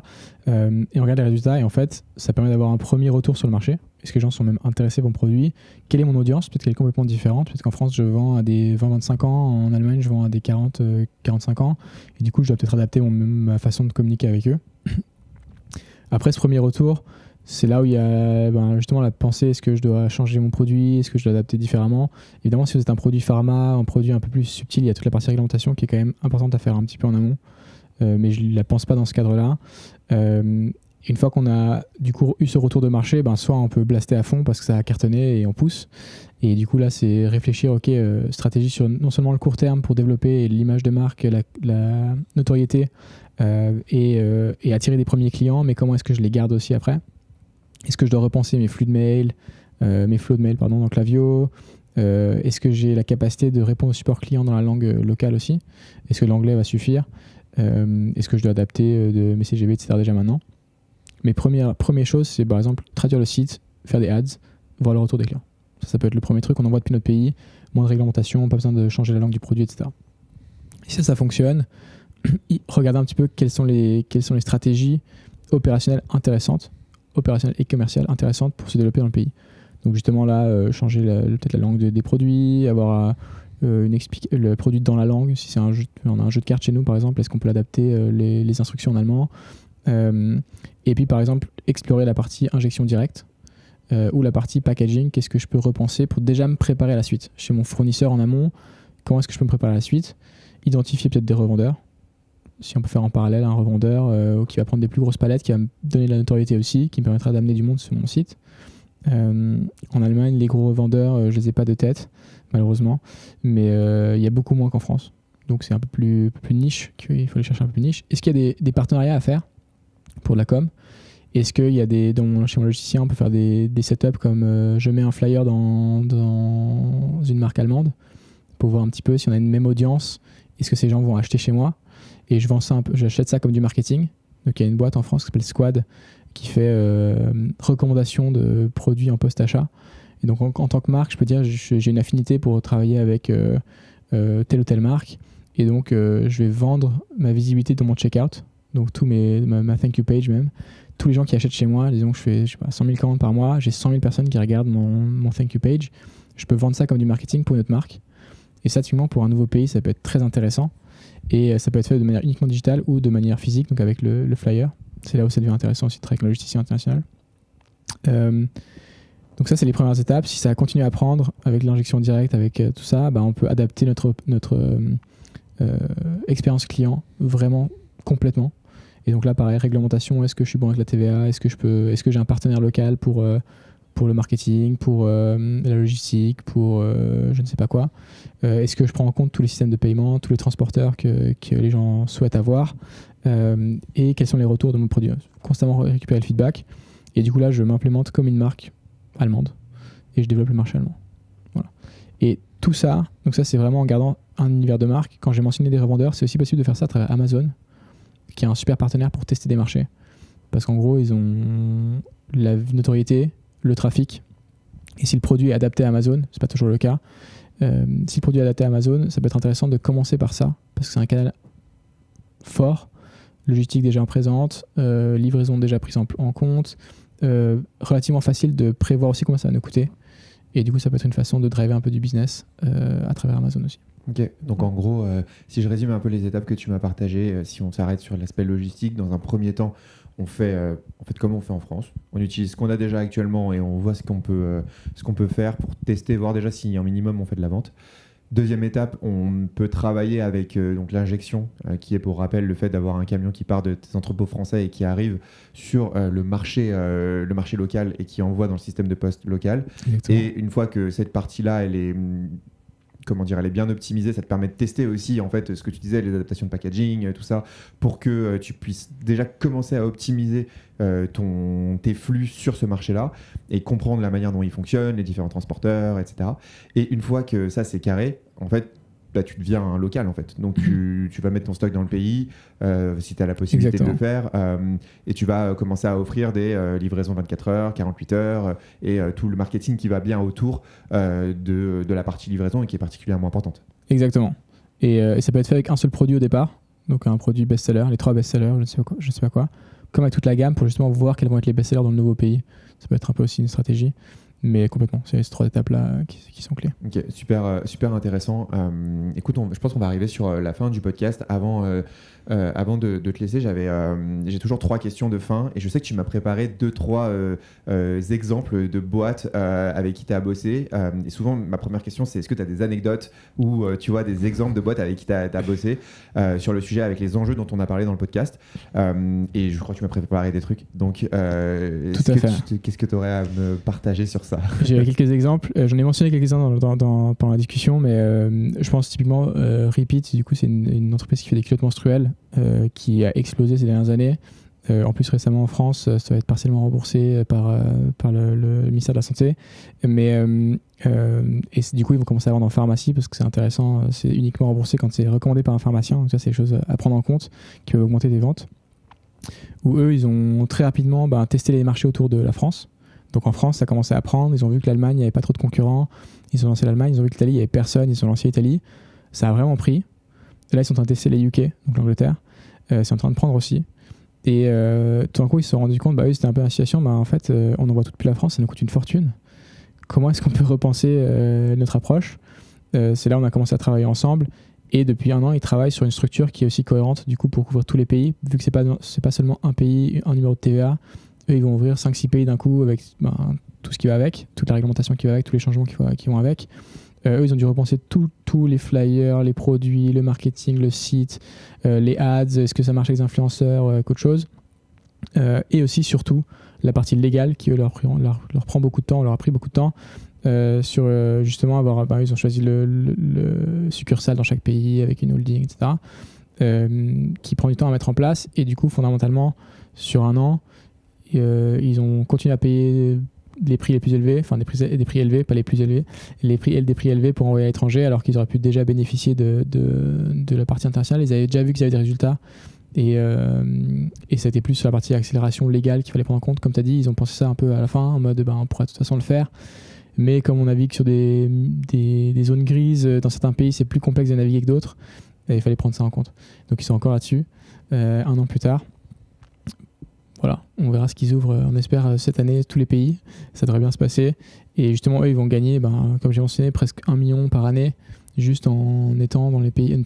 Et on regarde les résultats et en fait, ça permet d'avoir un premier retour sur le marché. Est-ce que les gens sont même intéressés pour mon produit? Quelle est mon audience? Peut-être qu'elle est complètement différente. Peut-être qu'en France, je vends à des 20-25 ans. En Allemagne, je vends à des 40-45 ans. Et du coup, je dois peut-être adapter ma façon de communiquer avec eux. Après ce premier retour, c'est là où il y a justement la pensée, est-ce que je dois changer mon produit, est-ce que je dois adapter différemment. Évidemment, si vous êtes un produit pharma, un produit un peu plus subtil, il y a toute la partie réglementation qui est quand même importante à faire un petit peu en amont, mais je ne la pense pas dans ce cadre-là. Une fois qu'on a du coup eu ce retour de marché, soit on peut blaster à fond parce que ça a cartonné et on pousse. Et du coup là, c'est réfléchir, stratégie sur non seulement le court terme pour développer l'image de marque, la notoriété et attirer des premiers clients, mais comment est-ce que je les garde aussi après? Est-ce que je dois repenser mes flots de mail dans Klaviyo? Est-ce que j'ai la capacité de répondre au support client dans la langue locale aussi? Est-ce que l'anglais va suffire? Est-ce que je dois adapter de mes CGV, etc. déjà maintenant? Mais première chose, c'est par exemple traduire le site, faire des ads, voir le retour des clients. Ça peut être le premier truc qu'on envoie depuis notre pays, moins de réglementation, pas besoin de changer la langue du produit, etc. Et si ça fonctionne, regardez un petit peu quelles sont les stratégies opérationnelles intéressantes, opérationnelle et commerciale intéressante pour se développer dans le pays. Donc justement là, changer peut-être la langue des produits, avoir le produit dans la langue. Si c'est on a un jeu de cartes chez nous par exemple, est-ce qu'on peut adapter les instructions en allemand, et puis par exemple explorer la partie injection directe ou la partie packaging. Qu'est-ce que je peux repenser pour déjà me préparer à la suite chez mon fournisseur en amont? Comment est-ce que je peux me préparer à la suite? Identifier peut-être des revendeurs. Si on peut faire en parallèle un revendeur qui va prendre des plus grosses palettes, qui va me donner de la notoriété aussi, qui me permettra d'amener du monde sur mon site. En Allemagne, les gros revendeurs, je les ai pas de tête, malheureusement, mais il y a beaucoup moins qu'en France. Donc c'est un peu plus niche, il faut aller chercher un peu plus niche. Est-ce qu'il y a des partenariats à faire pour de la com? Est-ce qu'il y a chez mon logicien, on peut faire des setups comme je mets un flyer dans une marque allemande pour voir un petit peu si on a une même audience, est-ce que ces gens vont acheter chez moi? Et je vends ça j'achète ça comme du marketing. Donc il y a une boîte en France qui s'appelle Squad qui fait recommandation de produits en post-achat. Et donc en tant que marque, je peux dire j'ai une affinité pour travailler avec telle ou telle marque. Et donc je vais vendre ma visibilité dans mon checkout. Donc ma thank you page même. Tous les gens qui achètent chez moi, disons que je fais 100 000 commandes par mois, j'ai 100 000 personnes qui regardent mon thank you page. Je peux vendre ça comme du marketing pour une autre marque. Et ça, typiquement, pour un nouveau pays, ça peut être très intéressant. Et ça peut être fait de manière uniquement digitale ou de manière physique, donc avec le flyer. C'est là où ça devient intéressant aussi de travailler avec un logisticien international. Donc ça, c'est les premières étapes. Si ça continue à prendre avec l'injection directe, avec tout ça, on peut adapter notre expérience client vraiment complètement. Et donc là, pareil, réglementation, est-ce que je suis bon avec la TVA? Est-ce que j'ai un partenaire local pour le marketing, pour la logistique, pour je ne sais pas quoi? Est-ce que je prends en compte tous les systèmes de paiement, tous les transporteurs que les gens souhaitent avoir? Et quels sont les retours de mon produit? Constamment récupérer le feedback. Et du coup, là, je m'implémente comme une marque allemande et je développe le marché allemand. Voilà. Et tout ça, donc ça, c'est vraiment en gardant un univers de marque. Quand j'ai mentionné des revendeurs, c'est aussi possible de faire ça à travers Amazon, qui est un super partenaire pour tester des marchés. Parce qu'en gros, ils ont la notoriété, le trafic. Et si le produit est adapté à Amazon, c'est pas toujours le cas, si le produit est adapté à Amazon, ça peut être intéressant de commencer par ça, parce que c'est un canal fort, logistique déjà en présente, livraison déjà prise en compte, relativement facile de prévoir aussi combien ça va nous coûter. Et du coup, ça peut être une façon de driver un peu du business à travers Amazon aussi. Ok, donc en gros, si je résume un peu les étapes que tu m'as partagées, si on s'arrête sur l'aspect logistique, dans un premier temps, on fait comme on fait en France. On utilise ce qu'on a déjà actuellement et on voit ce qu'on peut faire pour tester, voir déjà si en minimum on fait de la vente. Deuxième étape, on peut travailler avec donc l'injection, qui est pour rappel le fait d'avoir un camion qui part de tes entrepôts français et qui arrive sur le marché local et qui envoie dans le système de poste local. Exactement. Et une fois que cette partie-là, elle est bien optimisée, ça te permet de tester aussi en fait ce que tu disais, les adaptations de packaging, tout ça, pour que tu puisses déjà commencer à optimiser tes flux sur ce marché-là et comprendre la manière dont ils fonctionnent, les différents transporteurs, etc. Et une fois que ça c'est carré, en fait, bah, tu deviens un local en fait. Donc tu vas mettre ton stock dans le pays si tu as la possibilité Exactement. de le faire et tu vas commencer à offrir des livraisons 24 heures, 48 heures et tout le marketing qui va bien autour de la partie livraison et qui est particulièrement importante. Exactement. Et ça peut être fait avec un seul produit au départ, donc un produit best-seller, les 3 best-sellers, je ne sais pas quoi, comme avec toute la gamme pour justement voir quels vont être les best-sellers dans le nouveau pays. Ça peut être un peu aussi une stratégie. Mais complètement, c'est ces 3 étapes-là qui sont clés. Ok, super intéressant. Écoute, je pense qu'on va arriver sur la fin du podcast. Avant de te laisser, j'ai toujours 3 questions de fin et je sais que tu m'as préparé 2-3 exemples de boîtes avec qui tu as bossé. Et souvent, ma première question, c'est est-ce que tu as des anecdotes ou tu vois des exemples de boîtes avec qui tu as bossé sur le sujet avec les enjeux dont on a parlé dans le podcast. Et je crois que tu m'as préparé des trucs. Donc, qu'est-ce que tu aurais à me partager sur ça? J'ai quelques exemples. J'en ai mentionné quelques-uns pendant la discussion, mais je pense typiquement Repeat, du coup, c'est une entreprise qui fait des culottes menstruelles qui a explosé ces dernières années. En plus, récemment en France, ça va être partiellement remboursé par le ministère de la Santé. Mais du coup, ils vont commencer à vendre en pharmacie parce que c'est intéressant. C'est uniquement remboursé quand c'est recommandé par un pharmacien. Donc ça, c'est des choses à prendre en compte qui peuvent augmenter des ventes. Où eux, ils ont très rapidement testé les marchés autour de la France. Donc en France, ça commençait à prendre. Ils ont vu que l'Allemagne, il n'y avait pas trop de concurrents. Ils ont lancé l'Allemagne. Ils ont vu que l'Italie, il n'y avait personne. Ils ont lancé l'Italie. Ça a vraiment pris. Et là, ils sont en train de tester les UK, donc l'Angleterre. C'est en train de prendre aussi. Et tout d'un coup, ils se sont rendus compte, eux, c'était un peu la situation. En fait, on n'envoie toute plus la France, ça nous coûte une fortune. Comment est-ce qu'on peut repenser notre approche? C'est là où on a commencé à travailler ensemble. Et depuis 1 an, ils travaillent sur une structure qui est aussi cohérente, du coup, pour couvrir tous les pays. Vu que c'est pas seulement un pays, un numéro de TVA, eux, ils vont ouvrir 5-6 pays d'un coup avec tout ce qui va avec, toute la réglementation qui va avec, tous les changements qui vont avec. Eux, ils ont dû repenser tous les flyers, les produits, le marketing, le site, les ads, est-ce que ça marche avec les influenceurs, qu'autre chose. Et aussi, surtout, la partie légale qui leur prend beaucoup de temps, leur a pris beaucoup de temps. Sur justement ils ont choisi le succursale dans chaque pays avec une holding, etc. Qui prend du temps à mettre en place. Et du coup, fondamentalement, sur 1 an, ils ont continué à payer les prix les plus élevés, enfin des prix élevés, pas les plus élevés, des prix élevés pour envoyer à l'étranger, alors qu'ils auraient pu déjà bénéficier de la partie internationale. Ils avaient déjà vu qu'ils avaient des résultats. Et c'était plus sur la partie accélération légale qu'il fallait prendre en compte. Comme tu as dit, ils ont pensé ça un peu à la fin, en mode on pourrait de toute façon le faire. Mais comme on navigue sur des zones grises, dans certains pays, c'est plus complexe de naviguer que d'autres. Et il fallait prendre ça en compte. Donc ils sont encore là-dessus, 1 an plus tard. Voilà, on verra ce qu'ils ouvrent, on espère, cette année, tous les pays. Ça devrait bien se passer. Et justement, eux, ils vont gagner, comme j'ai mentionné, presque 1 million par année, juste en étant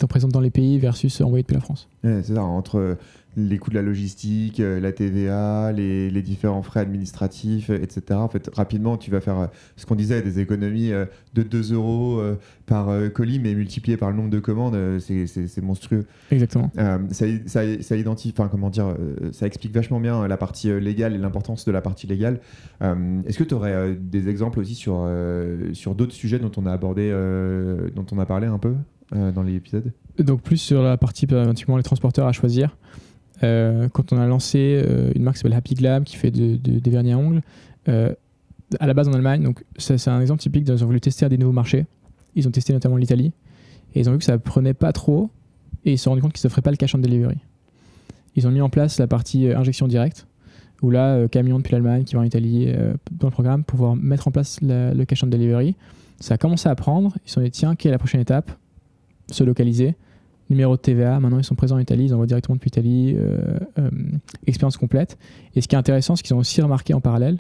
présents dans les pays versus envoyer depuis la France. Ouais, c'est ça, entre les coûts de la logistique, la TVA, les différents frais administratifs, etc. En fait, rapidement, tu vas faire ce qu'on disait, des économies de 2 euros par colis, mais multiplié par le nombre de commandes, c'est monstrueux. Exactement. Ça identifie, enfin, comment dire, ça explique vachement bien la partie légale et l'importance de la partie légale. Est-ce que tu aurais des exemples aussi sur d'autres sujets dont on a abordé, dont on a parlé un peu dans l'épisode? Donc plus sur la partie pratiquement les transporteurs à choisir. Quand on a lancé une marque qui s'appelle Happy Glam qui fait des vernis à ongles à la base en Allemagne, donc c'est un exemple typique ils ont voulu tester des nouveaux marchés. Ils ont testé notamment l'Italie et ils ont vu que ça prenait pas trop et ils se sont rendus compte qu'ils ne feraient pas le cash on delivery. Ils ont mis en place la partie injection directe où là camion depuis l'Allemagne qui va en Italie dans le programme pour pouvoir mettre en place le cash on delivery. Ça a commencé à prendre, ils se sont dit tiens, quelle est la prochaine étape? Se localiser, numéro de TVA, maintenant ils sont présents en Italie, ils envoient directement depuis Italie, expérience complète. Et ce qui est intéressant, ce qu'ils ont aussi remarqué en parallèle,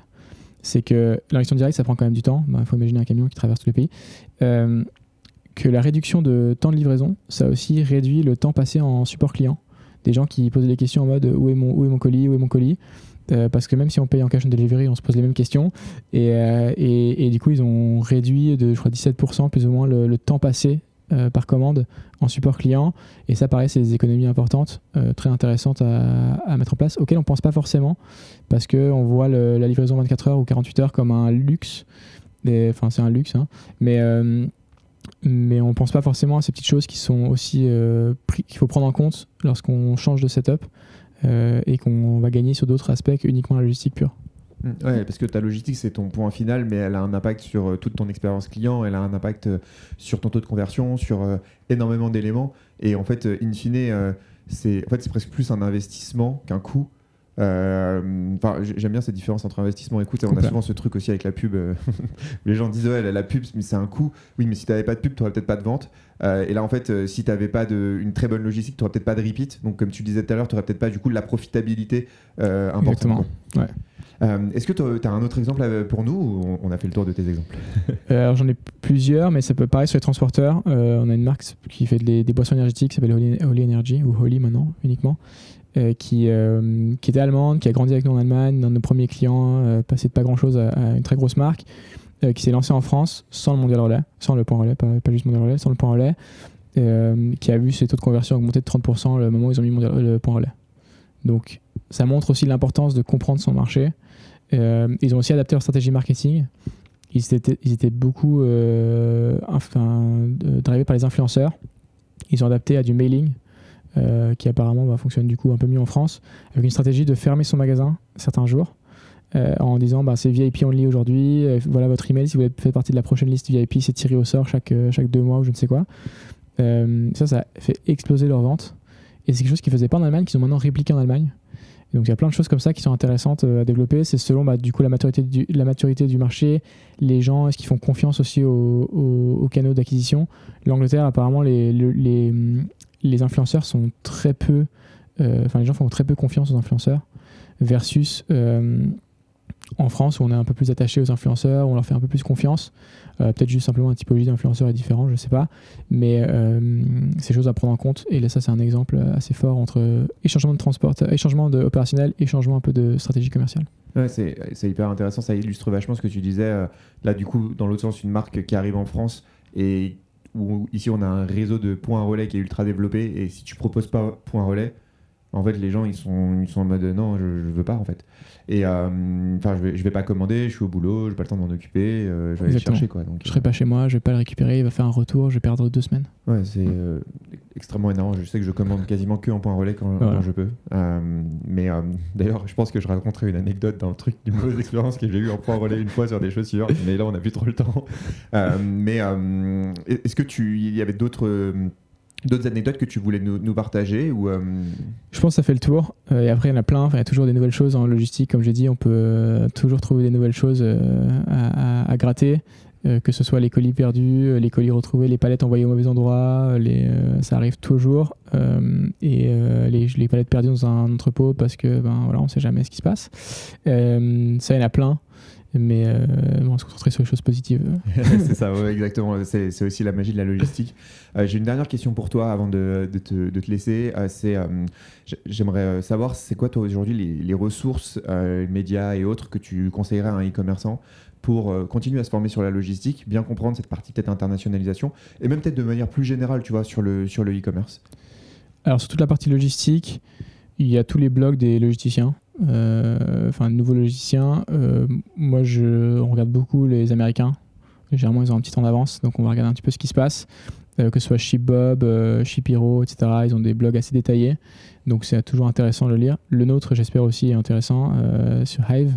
c'est que l'injection directe ça prend quand même du temps, il faut imaginer un camion qui traverse tout le pays, que la réduction de temps de livraison, ça a aussi réduit le temps passé en support client. Des gens qui posaient des questions en mode où est mon colis, parce que même si on paye en cash on delivery, on se pose les mêmes questions. Et du coup, ils ont réduit de, je crois, 17% plus ou moins le temps passé par commande en support client. Et ça, pareil, c'est des économies importantes, très intéressantes à mettre en place, auxquelles on ne pense pas forcément, parce qu'on voit la livraison 24 heures ou 48 heures comme un luxe. Enfin, c'est un luxe, hein, mais on ne pense pas forcément à ces petites choses qui sont aussi qu'il faut prendre en compte lorsqu'on change de setup et qu'on va gagner sur d'autres aspects qu'uniquement la logistique pure. Ouais, parce que ta logistique, c'est ton point final, mais elle a un impact sur toute ton expérience client, elle a un impact sur ton taux de conversion, sur énormément d'éléments. Et en fait, in fine, c'est presque plus un investissement qu'un coût. J'aime bien cette différence entre investissement et coût. On a souvent ce truc aussi avec la pub. Les gens disent ouais, la pub, mais c'est un coût. Oui, mais si tu n'avais pas de pub, tu n'aurais peut-être pas de vente. Et là, en fait, si tu n'avais pas une très bonne logistique, tu n'aurais peut-être pas de repeat. Donc, comme tu disais tout à l'heure, tu n'aurais peut-être pas du coup de la profitabilité importante. Exactement. Ouais. Est-ce que tu as un autre exemple pour nous ou on a fait le tour de tes exemples? Alors j'en ai plusieurs, mais ça peut pareil sur les transporteurs. On a une marque qui fait des boissons énergétiques qui s'appelle Holy Energy, ou Holy maintenant uniquement, qui était allemande, qui a grandi avec nous en Allemagne, dans nos premiers clients, passé de pas grand-chose à une très grosse marque, qui s'est lancée en France sans le mondial relais, sans le point relais, pas juste mondial relais, sans le point relais, qui a vu ses taux de conversion augmenter de 30% le moment où ils ont mis le point relais. Donc ça montre aussi l'importance de comprendre son marché. Ils ont aussi adapté leur stratégie marketing. Ils étaient beaucoup drivés par les influenceurs. Ils ont adapté à du mailing qui apparemment fonctionne du coup un peu mieux en France, avec une stratégie de fermer son magasin certains jours en disant c'est VIP only aujourd'hui, voilà votre email, si vous faites partie de la prochaine liste VIP, c'est tiré au sort chaque 2 mois ou je ne sais quoi. Ça fait exploser leurs ventes. Et c'est quelque chose qu'ils ne faisaient pas en Allemagne, qu'ils ont maintenant répliqué en Allemagne. Et donc il y a plein de choses comme ça qui sont intéressantes à développer. C'est selon du coup la maturité du marché, les gens, est-ce qu'ils font confiance aussi aux canaux d'acquisition. L'Angleterre, apparemment, les influenceurs sont très peu... les gens font très peu confiance aux influenceurs versus en France où on est un peu plus attaché aux influenceurs, on leur fait un peu plus confiance. Peut-être juste simplement la typologie d'influenceurs est différente, je ne sais pas. Mais c'est choses à prendre en compte. Et là, ça, c'est un exemple assez fort entre échangement de transport, échangement opérationnel et changement un peu de stratégie commerciale. Ouais, c'est hyper intéressant. Ça illustre vachement ce que tu disais. Là, du coup, dans l'autre sens, une marque qui arrive en France et où ici, on a un réseau de points relais qui est ultra développé. Et si tu proposes pas point relais, en fait, les gens, ils sont en mode non, je veux pas, en fait. Et je vais pas commander, je suis au boulot, j'ai pas le temps de m'en occuper, je vais aller le chercher, quoi. Donc, je serai pas chez moi, je vais pas le récupérer, il va faire un retour, je vais perdre 2 semaines. Ouais, c'est extrêmement énervant. Je sais que je commande quasiment que en point relais quand je peux. D'ailleurs, je pense que je raconterai une anecdote d'un truc d'une mauvaise expérience que j'ai eu en point relais une fois sur des chaussures, mais là, on n'a plus trop le temps. Est-ce que il y avait d'autres anecdotes que tu voulais nous partager ou Je pense que ça fait le tour. Et après, il y en a plein. Il y a toujours des nouvelles choses en logistique. Comme j'ai dit, on peut toujours trouver des nouvelles choses à gratter. Que ce soit les colis perdus, les colis retrouvés, les palettes envoyées au mauvais endroit. Ça arrive toujours. Les palettes perdues dans un entrepôt parce que on ne sait jamais ce qui se passe. Ça, il y en a plein. mais on va se concentrer sur les choses positives. C'est ça, ouais, exactement. C'est aussi la magie de la logistique. J'ai une dernière question pour toi avant de te laisser. J'aimerais savoir, c'est quoi toi aujourd'hui les ressources, médias et autres que tu conseillerais à un e-commerçant pour continuer à se former sur la logistique, bien comprendre cette partie peut-être internationalisation, et même peut-être de manière plus générale, tu vois, sur le e-commerce. Alors sur toute la partie logistique, il y a tous les blogs des logisticiens, de nouveaux logisticiens. Moi, on regarde beaucoup les Américains. Généralement, ils ont un petit temps d'avance, donc on va regarder un petit peu ce qui se passe. Que ce soit Shipbob, Shipiro, etc. Ils ont des blogs assez détaillés, donc c'est toujours intéressant de le lire. Le nôtre, j'espère aussi, est intéressant sur Hive,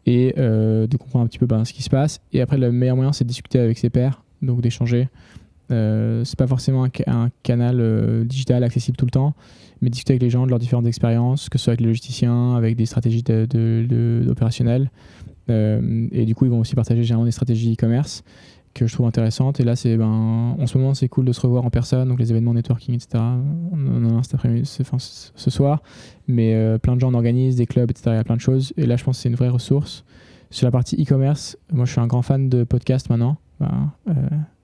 et de comprendre un petit peu ce qui se passe. Et après, le meilleur moyen, c'est de discuter avec ses pairs, donc d'échanger. C'est pas forcément un canal digital accessible tout le temps, mais discuter avec les gens de leurs différentes expériences, que ce soit avec les logisticiens, avec des stratégies opérationnelles. Et du coup, ils vont aussi partager généralement des stratégies e-commerce que je trouve intéressantes. Et là, en ce moment, c'est cool de se revoir en personne, donc les événements networking, etc. On en a un cet après-midi, ce soir, mais plein de gens en organisent, des clubs, etc. Il y a plein de choses. Et là, je pense que c'est une vraie ressource. Sur la partie e-commerce, moi, je suis un grand fan de podcasts maintenant.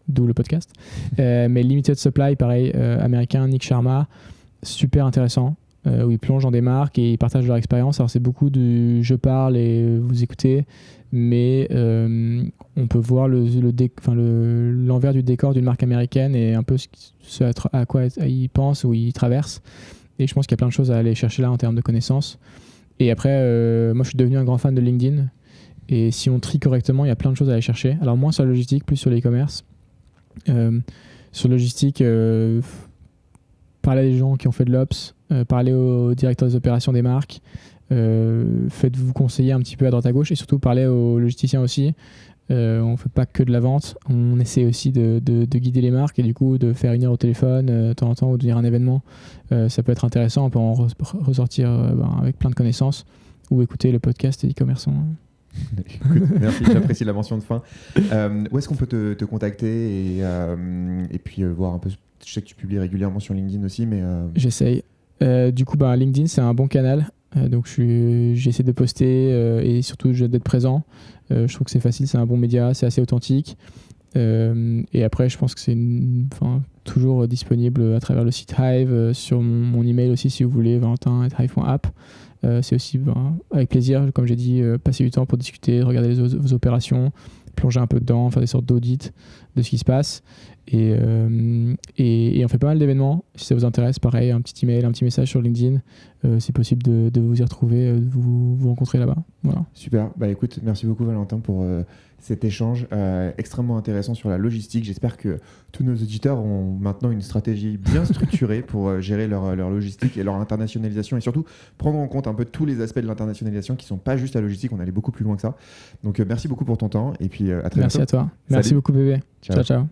D'où le podcast. Mais Limited Supply, pareil, américain, Nick Sharma, super intéressant, où ils plongent dans des marques et ils partagent leur expérience. Alors c'est beaucoup du je parle et vous écoutez, mais on peut voir l'envers du décor d'une marque américaine et un peu à quoi ils pensent ou ils traversent. Et je pense qu'il y a plein de choses à aller chercher là en termes de connaissances. Et après, moi je suis devenu un grand fan de LinkedIn. Et si on trie correctement, il y a plein de choses à aller chercher. Alors moins sur la logistique, plus sur l'e-commerce. Sur logistique, parlez à des gens qui ont fait de l'ops, parlez aux directeurs des opérations des marques, faites-vous conseiller un petit peu à droite à gauche, et surtout parlez aux logisticiens aussi. On ne fait pas que de la vente, on essaie aussi de guider les marques, et du coup de faire une heure au téléphone de temps en temps ou de venir à un événement. Ça peut être intéressant, on peut en ressortir avec plein de connaissances, ou écouter le podcast e-commerçant. Écoute, merci, j'apprécie la mention de fin. Où est-ce qu'on peut te contacter et puis voir un peu. Je sais que tu publies régulièrement sur LinkedIn aussi, mais j'essaye. Du coup, LinkedIn, c'est un bon canal. Donc j'essaie de poster et surtout d'être présent. Je trouve que c'est facile, c'est un bon média, c'est assez authentique. Et après, je pense que c'est toujours disponible à travers le site Hive, sur mon email aussi si vous voulez, valentin@hive.app. C'est aussi avec plaisir, comme j'ai dit, passer du temps pour discuter, regarder vos opérations, plonger un peu dedans, faire des sortes d'audits de ce qui se passe. Et on fait pas mal d'événements. Si ça vous intéresse, pareil, un petit email, un petit message sur LinkedIn. C'est possible de vous y retrouver, de vous rencontrer là-bas. Voilà. Super. Écoute, merci beaucoup Valentin pour cet échange extrêmement intéressant sur la logistique. J'espère que tous nos auditeurs ont maintenant une stratégie bien structurée pour gérer leur logistique et leur internationalisation, et surtout prendre en compte un peu tous les aspects de l'internationalisation qui ne sont pas juste la logistique. On allait beaucoup plus loin que ça. Donc merci beaucoup pour ton temps et puis à très bientôt. Merci à toi. Merci beaucoup bébé. Ciao, ciao.